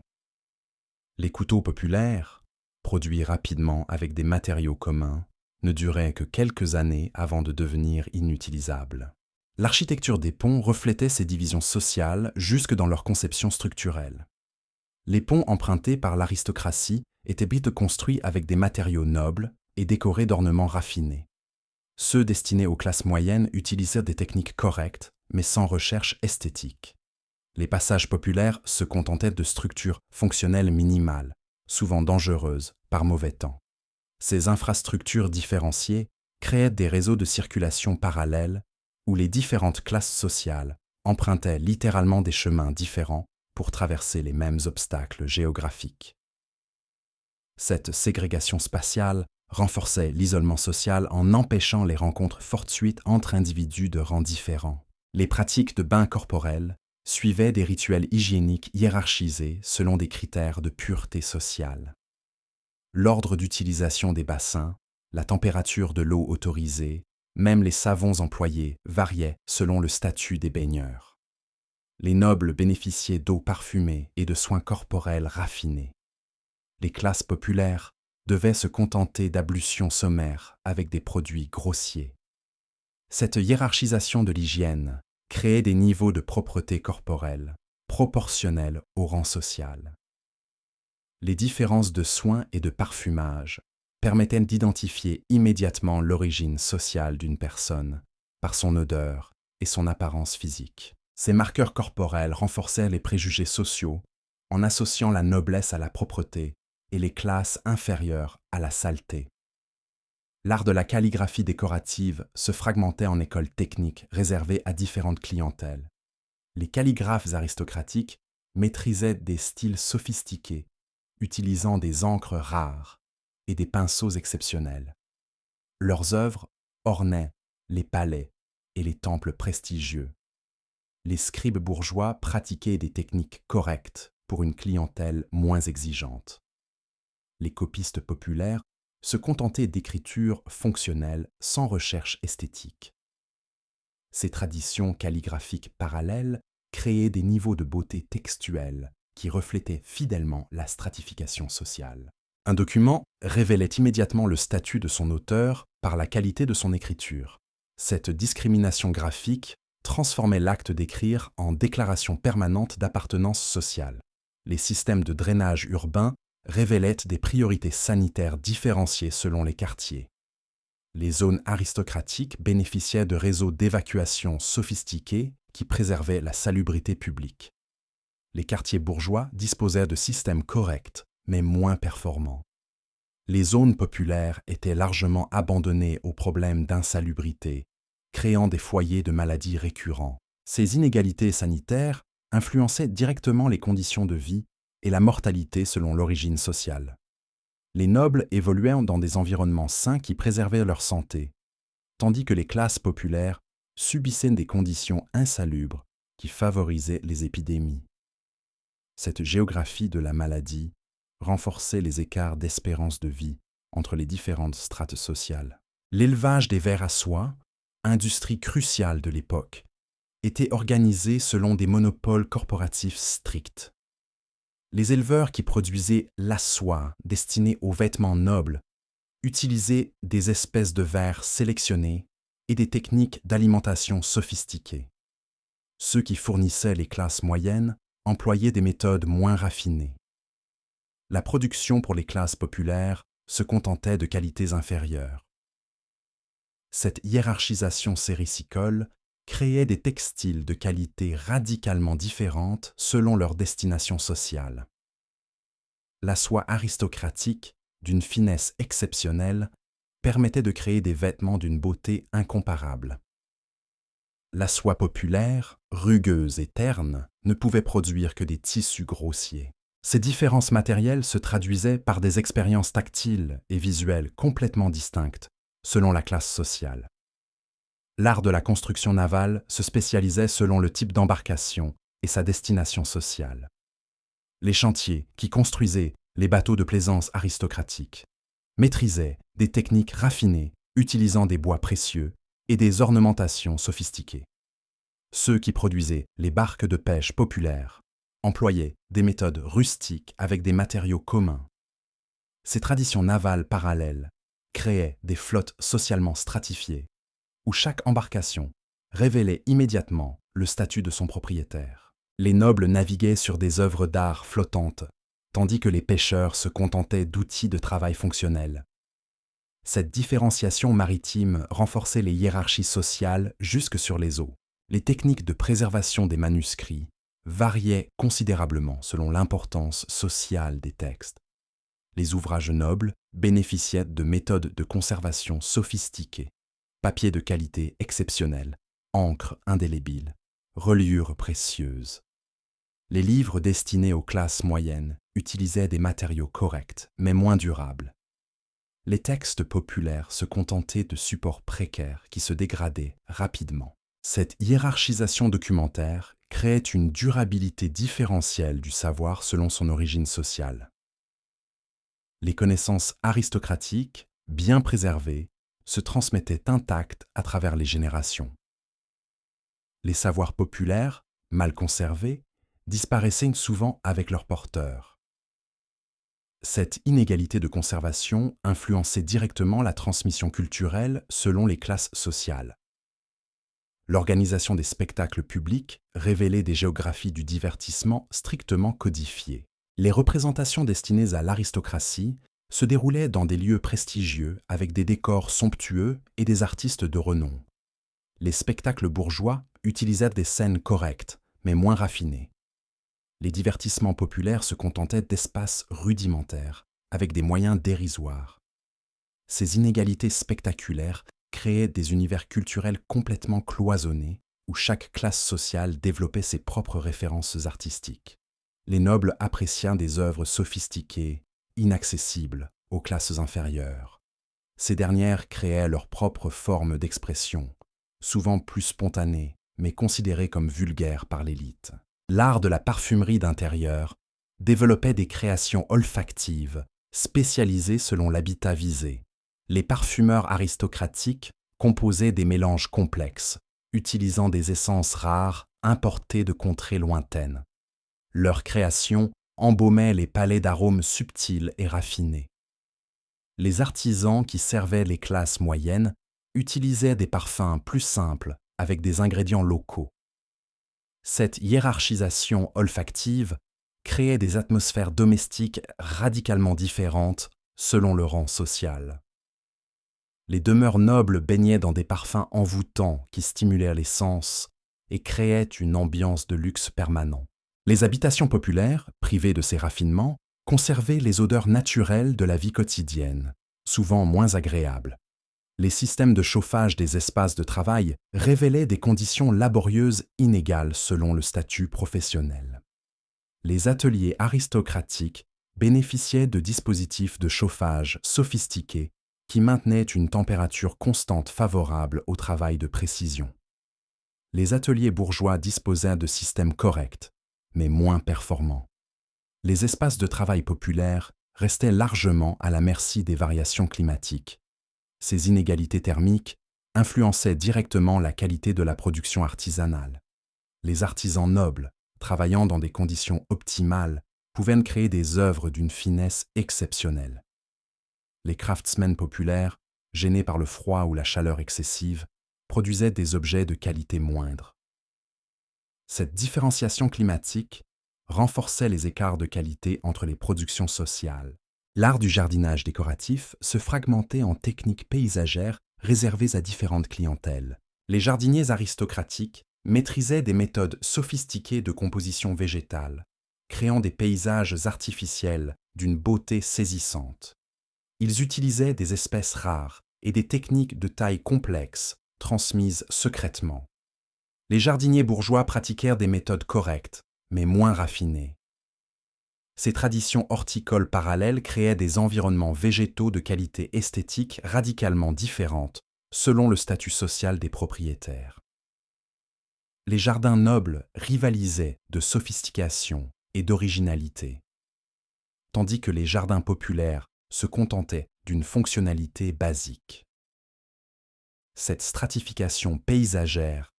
Les couteaux populaires, produits rapidement avec des matériaux communs, ne duraient que quelques années avant de devenir inutilisables. L'architecture des ponts reflétait ces divisions sociales jusque dans leur conception structurelle. Les ponts empruntés par l'aristocratie étaient vite construits avec des matériaux nobles et décorés d'ornements raffinés. Ceux destinés aux classes moyennes utilisaient des techniques correctes, mais sans recherche esthétique. Les passages populaires se contentaient de structures fonctionnelles minimales, souvent dangereuses par mauvais temps. Ces infrastructures différenciées créaient des réseaux de circulation parallèles où les différentes classes sociales empruntaient littéralement des chemins différents pour traverser les mêmes obstacles géographiques. Cette ségrégation spatiale renforçait l'isolement social en empêchant les rencontres fortuites entre individus de rangs différents. Les pratiques de bains corporels suivaient des rituels hygiéniques hiérarchisés selon des critères de pureté sociale. L'ordre d'utilisation des bassins, la température de l'eau autorisée, même les savons employés variaient selon le statut des baigneurs. Les nobles bénéficiaient d'eau parfumée et de soins corporels raffinés. Les classes populaires devaient se contenter d'ablutions sommaires avec des produits grossiers. Cette hiérarchisation de l'hygiène créait des niveaux de propreté corporelle proportionnels au rang social. Les différences de soins et de parfumage permettaient d'identifier immédiatement l'origine sociale d'une personne par son odeur et son apparence physique. Ces marqueurs corporels renforçaient les préjugés sociaux en associant la noblesse à la propreté et les classes inférieures à la saleté. L'art de la calligraphie décorative se fragmentait en écoles techniques réservées à différentes clientèles. Les calligraphes aristocratiques maîtrisaient des styles sophistiqués, utilisant des encres rares et des pinceaux exceptionnels. Leurs œuvres ornaient les palais et les temples prestigieux. Les scribes bourgeois pratiquaient des techniques correctes pour une clientèle moins exigeante. Les copistes populaires se contentaient d'écritures fonctionnelles sans recherche esthétique. Ces traditions calligraphiques parallèles créaient des niveaux de beauté textuelle qui reflétaient fidèlement la stratification sociale. Un document révélait immédiatement le statut de son auteur par la qualité de son écriture. Cette discrimination graphique transformait l'acte d'écrire en déclaration permanente d'appartenance sociale. Les systèmes de drainage urbain révélaient des priorités sanitaires différenciées selon les quartiers. Les zones aristocratiques bénéficiaient de réseaux d'évacuation sophistiqués qui préservaient la salubrité publique. Les quartiers bourgeois disposaient de systèmes corrects, mais moins performants. Les zones populaires étaient largement abandonnées aux problèmes d'insalubrité, créant des foyers de maladies récurrents. Ces inégalités sanitaires influençaient directement les conditions de vie et la mortalité selon l'origine sociale. Les nobles évoluaient dans des environnements sains qui préservaient leur santé, tandis que les classes populaires subissaient des conditions insalubres qui favorisaient les épidémies. Cette géographie de la maladie renforçait les écarts d'espérance de vie entre les différentes strates sociales. L'élevage des vers à soie, industrie cruciale de l'époque, était organisé selon des monopoles corporatifs stricts. Les éleveurs qui produisaient la soie destinée aux vêtements nobles utilisaient des espèces de vers sélectionnées et des techniques d'alimentation sophistiquées. Ceux qui fournissaient les classes moyennes employaient des méthodes moins raffinées. La production pour les classes populaires se contentait de qualités inférieures. Cette hiérarchisation séricicole créait des textiles de qualité radicalement différentes selon leur destination sociale. La soie aristocratique, d'une finesse exceptionnelle, permettait de créer des vêtements d'une beauté incomparable. La soie populaire, rugueuse et terne, ne pouvait produire que des tissus grossiers. Ces différences matérielles se traduisaient par des expériences tactiles et visuelles complètement distinctes, selon la classe sociale. L'art de la construction navale se spécialisait selon le type d'embarcation et sa destination sociale. Les chantiers, qui construisaient les bateaux de plaisance aristocratiques, maîtrisaient des techniques raffinées utilisant des bois précieux et des ornementations sophistiquées. Ceux qui produisaient les barques de pêche populaires employaient des méthodes rustiques avec des matériaux communs. Ces traditions navales parallèles créaient des flottes socialement stratifiées, où chaque embarcation révélait immédiatement le statut de son propriétaire. Les nobles naviguaient sur des œuvres d'art flottantes, tandis que les pêcheurs se contentaient d'outils de travail fonctionnels. Cette différenciation maritime renforçait les hiérarchies sociales jusque sur les eaux. Les techniques de préservation des manuscrits variaient considérablement selon l'importance sociale des textes. Les ouvrages nobles bénéficiaient de méthodes de conservation sophistiquées, papier de qualité exceptionnelle, encre indélébile, reliures précieuses. Les livres destinés aux classes moyennes utilisaient des matériaux corrects, mais moins durables. Les textes populaires se contentaient de supports précaires qui se dégradaient rapidement. Cette hiérarchisation documentaire créait une durabilité différentielle du savoir selon son origine sociale. Les connaissances aristocratiques, bien préservées, se transmettaient intactes à travers les générations. Les savoirs populaires, mal conservés, disparaissaient souvent avec leurs porteurs. Cette inégalité de conservation influençait directement la transmission culturelle selon les classes sociales. L'organisation des spectacles publics révélait des géographies du divertissement strictement codifiées. Les représentations destinées à l'aristocratie se déroulaient dans des lieux prestigieux avec des décors somptueux et des artistes de renom. Les spectacles bourgeois utilisaient des scènes correctes, mais moins raffinées. Les divertissements populaires se contentaient d'espaces rudimentaires, avec des moyens dérisoires. Ces inégalités spectaculaires créaient des univers culturels complètement cloisonnés, où chaque classe sociale développait ses propres références artistiques. Les nobles appréciaient des œuvres sophistiquées, inaccessibles aux classes inférieures. Ces dernières créaient leur propre forme d'expression, souvent plus spontanée, mais considérée comme vulgaire par l'élite. L'art de la parfumerie d'intérieur développait des créations olfactives, spécialisées selon l'habitat visé. Les parfumeurs aristocratiques composaient des mélanges complexes, utilisant des essences rares importées de contrées lointaines. Leurs créations embaumaient les palais d'arômes subtils et raffinés. Les artisans qui servaient les classes moyennes utilisaient des parfums plus simples avec des ingrédients locaux. Cette hiérarchisation olfactive créait des atmosphères domestiques radicalement différentes selon le rang social. Les demeures nobles baignaient dans des parfums envoûtants qui stimulaient les sens et créaient une ambiance de luxe permanent. Les habitations populaires, privées de ces raffinements, conservaient les odeurs naturelles de la vie quotidienne, souvent moins agréables. Les systèmes de chauffage des espaces de travail révélaient des conditions laborieuses inégales selon le statut professionnel. Les ateliers aristocratiques bénéficiaient de dispositifs de chauffage sophistiqués qui maintenaient une température constante favorable au travail de précision. Les ateliers bourgeois disposaient de systèmes corrects, mais moins performants. Les espaces de travail populaires restaient largement à la merci des variations climatiques. Ces inégalités thermiques influençaient directement la qualité de la production artisanale. Les artisans nobles, travaillant dans des conditions optimales, pouvaient créer des œuvres d'une finesse exceptionnelle. Les craftsmen populaires, gênés par le froid ou la chaleur excessive, produisaient des objets de qualité moindre. Cette différenciation climatique renforçait les écarts de qualité entre les productions sociales. L'art du jardinage décoratif se fragmentait en techniques paysagères réservées à différentes clientèles. Les jardiniers aristocratiques maîtrisaient des méthodes sophistiquées de composition végétale, créant des paysages artificiels d'une beauté saisissante. Ils utilisaient des espèces rares et des techniques de taille complexe, transmises secrètement. Les jardiniers bourgeois pratiquèrent des méthodes correctes, mais moins raffinées. Ces traditions horticoles parallèles créaient des environnements végétaux de qualité esthétique radicalement différentes selon le statut social des propriétaires. Les jardins nobles rivalisaient de sophistication et d'originalité, tandis que les jardins populaires se contentaient d'une fonctionnalité basique. Cette stratification paysagère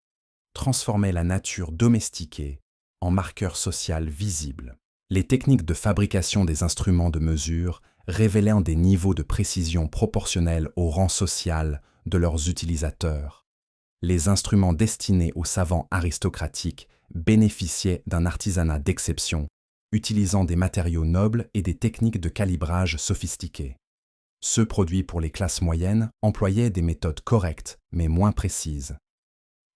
transformait la nature domestiquée en marqueur social visible. Les techniques de fabrication des instruments de mesure révélaient des niveaux de précision proportionnels au rang social de leurs utilisateurs. Les instruments destinés aux savants aristocratiques bénéficiaient d'un artisanat d'exception, utilisant des matériaux nobles et des techniques de calibrage sophistiquées. Ceux produits pour les classes moyennes employaient des méthodes correctes mais moins précises.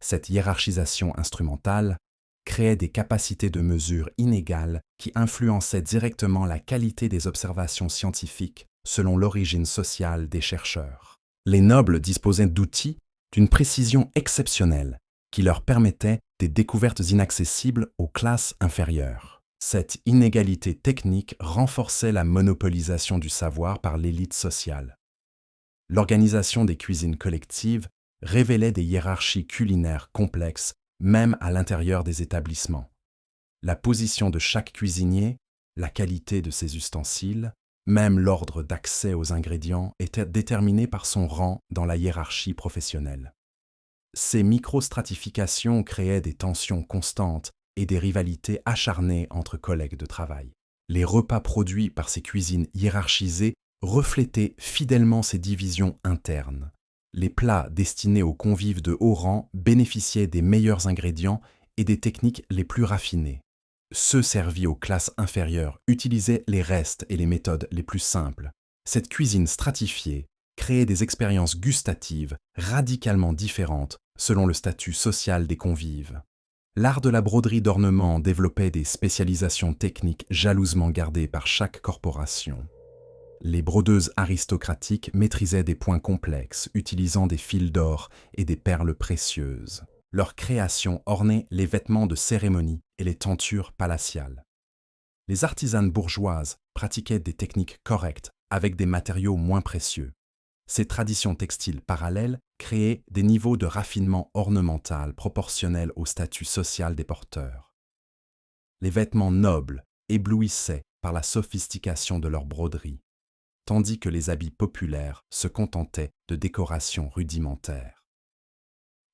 Cette hiérarchisation instrumentale créait des capacités de mesure inégales qui influençaient directement la qualité des observations scientifiques selon l'origine sociale des chercheurs. Les nobles disposaient d'outils d'une précision exceptionnelle qui leur permettait des découvertes inaccessibles aux classes inférieures. Cette inégalité technique renforçait la monopolisation du savoir par l'élite sociale. L'organisation des cuisines collectives révélait des hiérarchies culinaires complexes, même à l'intérieur des établissements. La position de chaque cuisinier, la qualité de ses ustensiles, même l'ordre d'accès aux ingrédients était déterminé par son rang dans la hiérarchie professionnelle. Ces microstratifications créaient des tensions constantes et des rivalités acharnées entre collègues de travail. Les repas produits par ces cuisines hiérarchisées reflétaient fidèlement ces divisions internes. Les plats destinés aux convives de haut rang bénéficiaient des meilleurs ingrédients et des techniques les plus raffinées. Ceux servis aux classes inférieures utilisaient les restes et les méthodes les plus simples. Cette cuisine stratifiée créait des expériences gustatives radicalement différentes selon le statut social des convives. L'art de la broderie d'ornement développait des spécialisations techniques jalousement gardées par chaque corporation. Les brodeuses aristocratiques maîtrisaient des points complexes, utilisant des fils d'or et des perles précieuses. Leur création ornait les vêtements de cérémonie et les tentures palatiales. Les artisanes bourgeoises pratiquaient des techniques correctes avec des matériaux moins précieux. Ces traditions textiles parallèles créaient des niveaux de raffinement ornemental proportionnels au statut social des porteurs. Les vêtements nobles éblouissaient par la sophistication de leur broderie, tandis que les habits populaires se contentaient de décorations rudimentaires.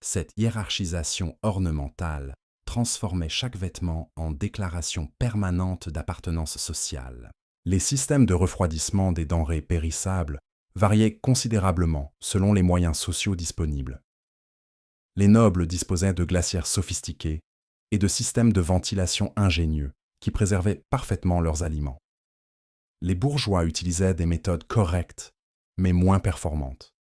Cette hiérarchisation ornementale transformait chaque vêtement en déclaration permanente d'appartenance sociale. Les systèmes de refroidissement des denrées périssables variaient considérablement selon les moyens sociaux disponibles. Les nobles disposaient de glacières sophistiquées et de systèmes de ventilation ingénieux qui préservaient parfaitement leurs aliments. Les bourgeois utilisaient des méthodes correctes, mais moins performantes.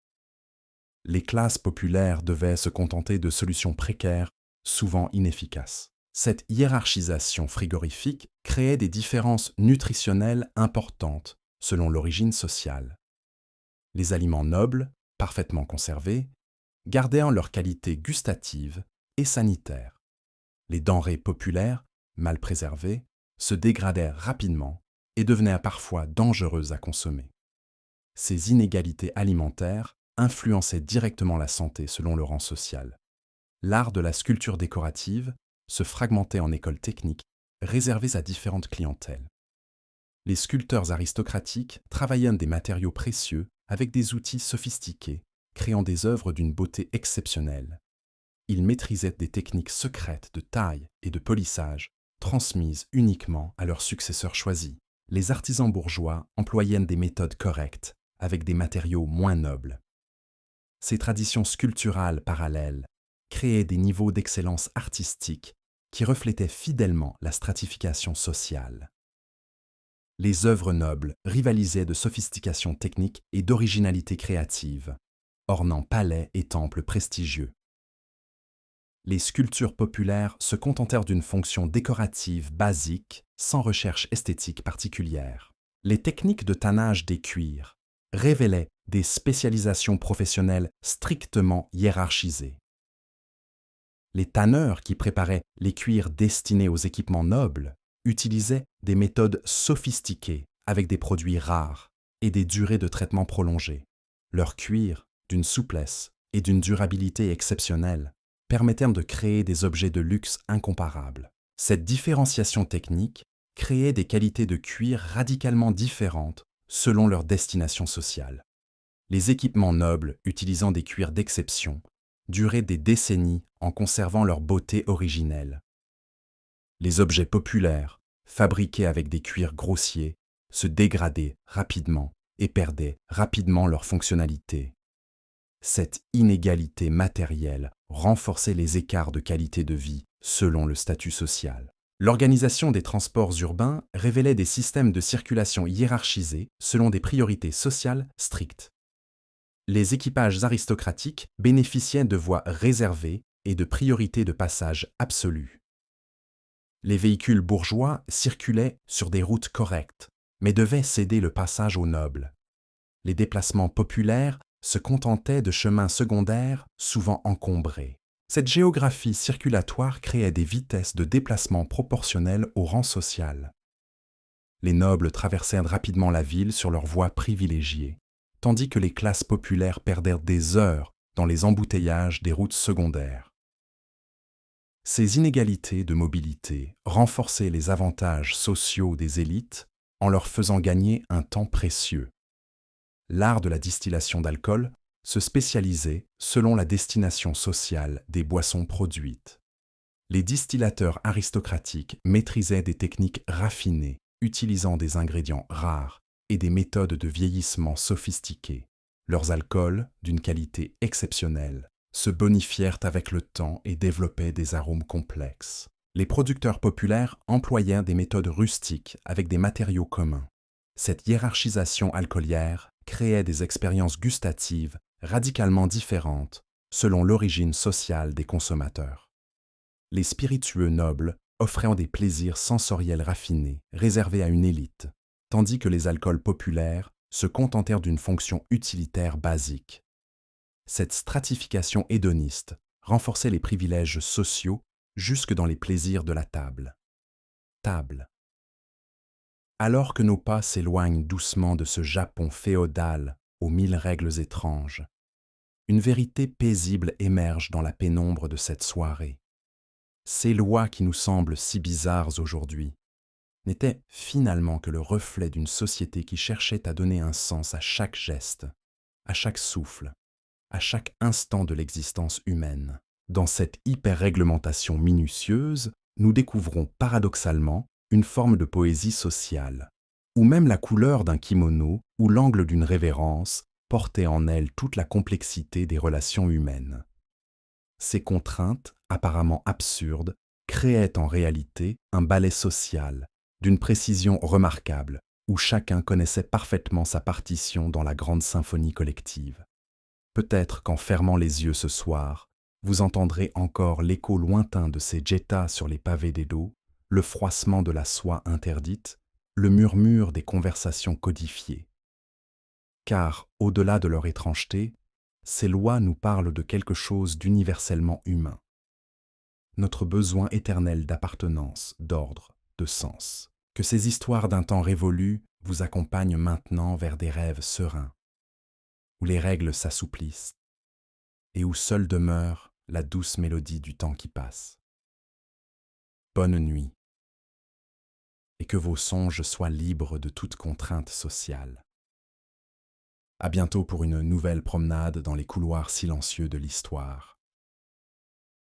Les classes populaires devaient se contenter de solutions précaires, souvent inefficaces. Cette hiérarchisation frigorifique créait des différences nutritionnelles importantes selon l'origine sociale. Les aliments nobles, parfaitement conservés, gardaient leur qualité gustative et sanitaire. Les denrées populaires, mal préservées, se dégradèrent rapidement et devenaient parfois dangereuses à consommer. Ces inégalités alimentaires influençaient directement la santé selon le rang social. L'art de la sculpture décorative se fragmentait en écoles techniques réservées à différentes clientèles. Les sculpteurs aristocratiques travaillaient des matériaux précieux avec des outils sophistiqués, créant des œuvres d'une beauté exceptionnelle. Ils maîtrisaient des techniques secrètes de taille et de polissage, transmises uniquement à leurs successeurs choisis. Les artisans bourgeois employaient des méthodes correctes, avec des matériaux moins nobles. Ces traditions sculpturales parallèles créaient des niveaux d'excellence artistique qui reflétaient fidèlement la stratification sociale. Les œuvres nobles rivalisaient de sophistication technique et d'originalité créative, ornant palais et temples prestigieux. Les sculptures populaires se contentèrent d'une fonction décorative basique, sans recherche esthétique particulière. Les techniques de tannage des cuirs révélaient des spécialisations professionnelles strictement hiérarchisées. Les tanneurs qui préparaient les cuirs destinés aux équipements nobles utilisaient des méthodes sophistiquées avec des produits rares et des durées de traitement prolongées. Leur cuir, d'une souplesse et d'une durabilité exceptionnelle, permettait de créer des objets de luxe incomparables. Cette différenciation technique créait des qualités de cuir radicalement différentes selon leur destination sociale. Les équipements nobles utilisant des cuirs d'exception duraient des décennies en conservant leur beauté originelle. Les objets populaires, fabriqués avec des cuirs grossiers, se dégradaient rapidement et perdaient rapidement leur fonctionnalité. Cette inégalité matérielle renforçait les écarts de qualité de vie selon le statut social. L'organisation des transports urbains révélait des systèmes de circulation hiérarchisés selon des priorités sociales strictes. Les équipages aristocratiques bénéficiaient de voies réservées et de priorités de passage absolues. Les véhicules bourgeois circulaient sur des routes correctes, mais devaient céder le passage aux nobles. Les déplacements populaires se contentaient de chemins secondaires souvent encombrés. Cette géographie circulatoire créait des vitesses de déplacement proportionnelles au rang social. Les nobles traversèrent rapidement la ville sur leurs voies privilégiées, tandis que les classes populaires perdèrent des heures dans les embouteillages des routes secondaires. Ces inégalités de mobilité renforçaient les avantages sociaux des élites en leur faisant gagner un temps précieux. L'art de la distillation d'alcool se spécialisait selon la destination sociale des boissons produites. Les distillateurs aristocratiques maîtrisaient des techniques raffinées, utilisant des ingrédients rares et des méthodes de vieillissement sophistiquées. Leurs alcools, d'une qualité exceptionnelle, se bonifièrent avec le temps et développaient des arômes complexes. Les producteurs populaires employèrent des méthodes rustiques avec des matériaux communs. Cette hiérarchisation alcoolière créait des expériences gustatives radicalement différentes selon l'origine sociale des consommateurs. Les spiritueux nobles offraient des plaisirs sensoriels raffinés, réservés à une élite, tandis que les alcools populaires se contentèrent d'une fonction utilitaire basique. Cette stratification hédoniste renforçait les privilèges sociaux jusque dans les plaisirs de la table. Table. Alors que nos pas s'éloignent doucement de ce Japon féodal aux 1000 règles étranges, une vérité paisible émerge dans la pénombre de cette soirée. Ces lois qui nous semblent si bizarres aujourd'hui n'étaient finalement que le reflet d'une société qui cherchait à donner un sens à chaque geste, à chaque souffle, à chaque instant de l'existence humaine. Dans cette hyper-réglementation minutieuse, nous découvrons paradoxalement une forme de poésie sociale, où même la couleur d'un kimono ou l'angle d'une révérence portait en elle toute la complexité des relations humaines. Ces contraintes, apparemment absurdes, créaient en réalité un ballet social, d'une précision remarquable, où chacun connaissait parfaitement sa partition dans la grande symphonie collective. Peut-être qu'en fermant les yeux ce soir, vous entendrez encore l'écho lointain de ces jettas sur les pavés d'Edo, le froissement de la soie interdite, le murmure des conversations codifiées. Car, au-delà de leur étrangeté, ces lois nous parlent de quelque chose d'universellement humain. Notre besoin éternel d'appartenance, d'ordre, de sens. Que ces histoires d'un temps révolu vous accompagnent maintenant vers des rêves sereins, où les règles s'assouplissent et où seule demeure la douce mélodie du temps qui passe. Bonne nuit, et que vos songes soient libres de toute contrainte sociale. À bientôt pour une nouvelle promenade dans les couloirs silencieux de l'histoire.